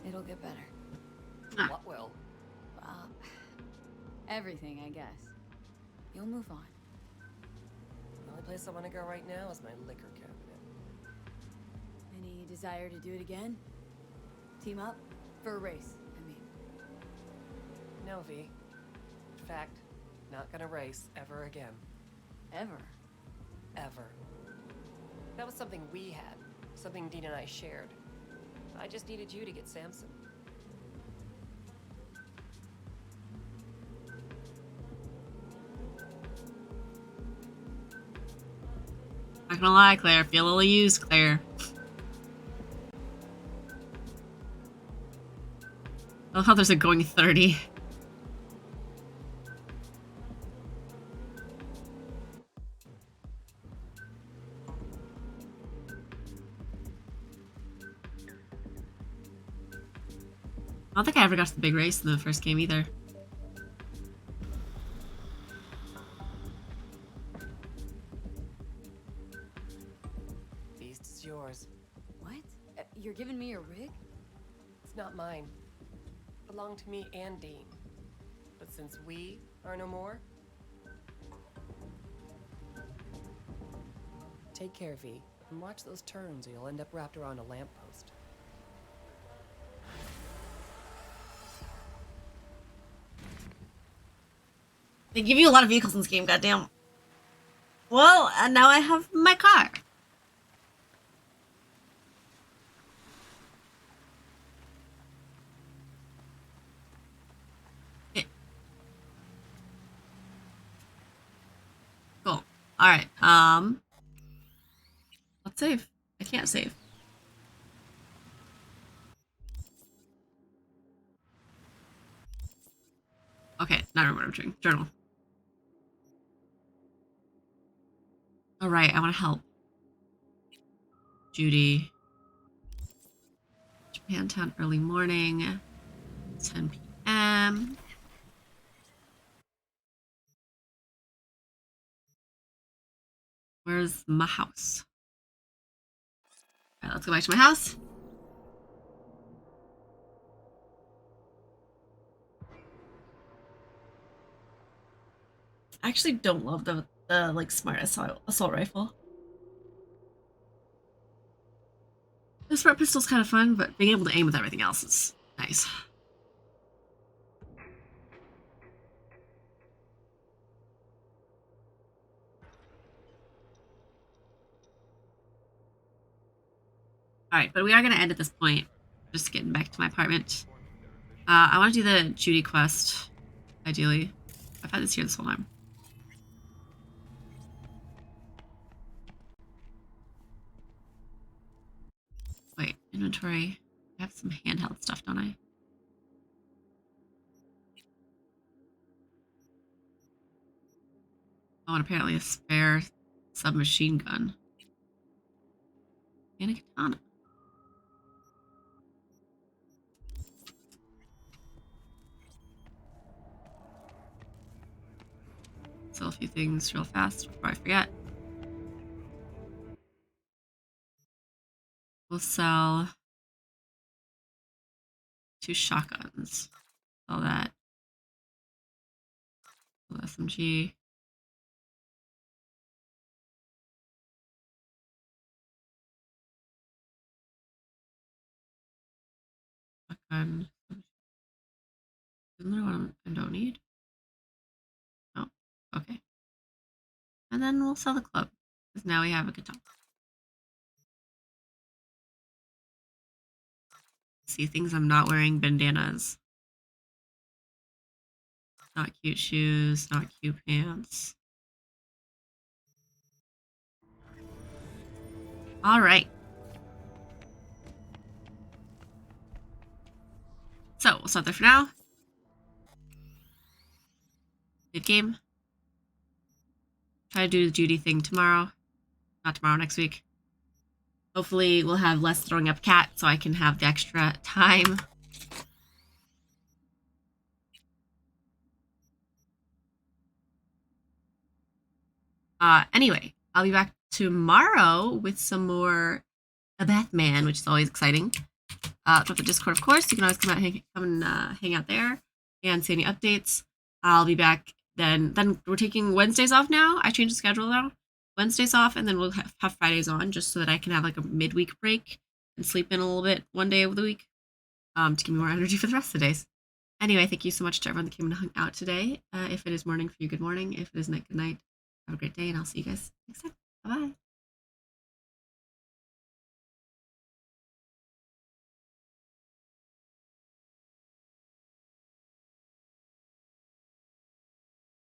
F: It'll get better.
K: What will?
F: Well, everything, I guess. You'll move on.
K: The only place I want to go right now is my liquor cabinet.
F: Any desire to do it again? Team up? For a race, I mean.
K: No, V. In fact, not gonna race ever again.
F: Ever?
K: Ever. That was something we had. Something Dean and I shared. I just needed you to get Samson.
A: Not gonna lie, Claire. Feel a little used, Claire. I love how there's a going 30. I don't think I ever got to the big race in the first game either.
K: Beast is yours.
F: What? You're giving me a rig?
K: It's not mine. It belonged to me and Dean. But since we are no more... Take care, V, and watch those turns or you'll end up wrapped around a lamppost.
A: They give you a lot of vehicles in this game, goddamn. Well, and now I have my car. Cool. Alright, let's save. I can't save. Okay, now I remember what I'm doing. Journal. Alright, I want to help. Judy. Japantown early morning. 10 p.m. Where's my house? Alright, let's go back to my house. I actually don't love the like smart assault rifle. The smart pistol's kind of fun, but being able to aim with everything else is nice. Alright, but we are going to end at this point. Just getting back to my apartment. I want to do the Judy quest, ideally. I've had this here this whole time. Wait, inventory. I have some handheld stuff, don't I? Oh, and apparently a spare submachine gun. And a katana. Sell a few things real fast before I forget. We'll sell 2 shotguns. All that. SMG. Shotgun. Isn't there one I don't need? No. Okay. And then we'll sell the club. Because now we have a katana. See things I'm not wearing: bandanas. Not cute shoes, not cute pants. Alright. So, we'll stop there for now. Good game. Try to do the Judy thing tomorrow. Not tomorrow, next week. Hopefully we'll have less throwing up cat so I can have the extra time. Anyway, I'll be back tomorrow with some more A Batman, which is always exciting. Drop the Discord, of course. You can always come and hang out there and see any updates. I'll be back then. Then we're taking Wednesdays off now. I changed the schedule now. Wednesdays off, and then we'll have Fridays on, just so that I can have like a midweek break and sleep in a little bit one day of the week, to give me more energy for the rest of the days. Anyway, thank you so much to everyone that came and hung out today. If it is morning for you, good morning. If it is night, good night. Have a great day, and I'll see you guys next time. Bye-bye.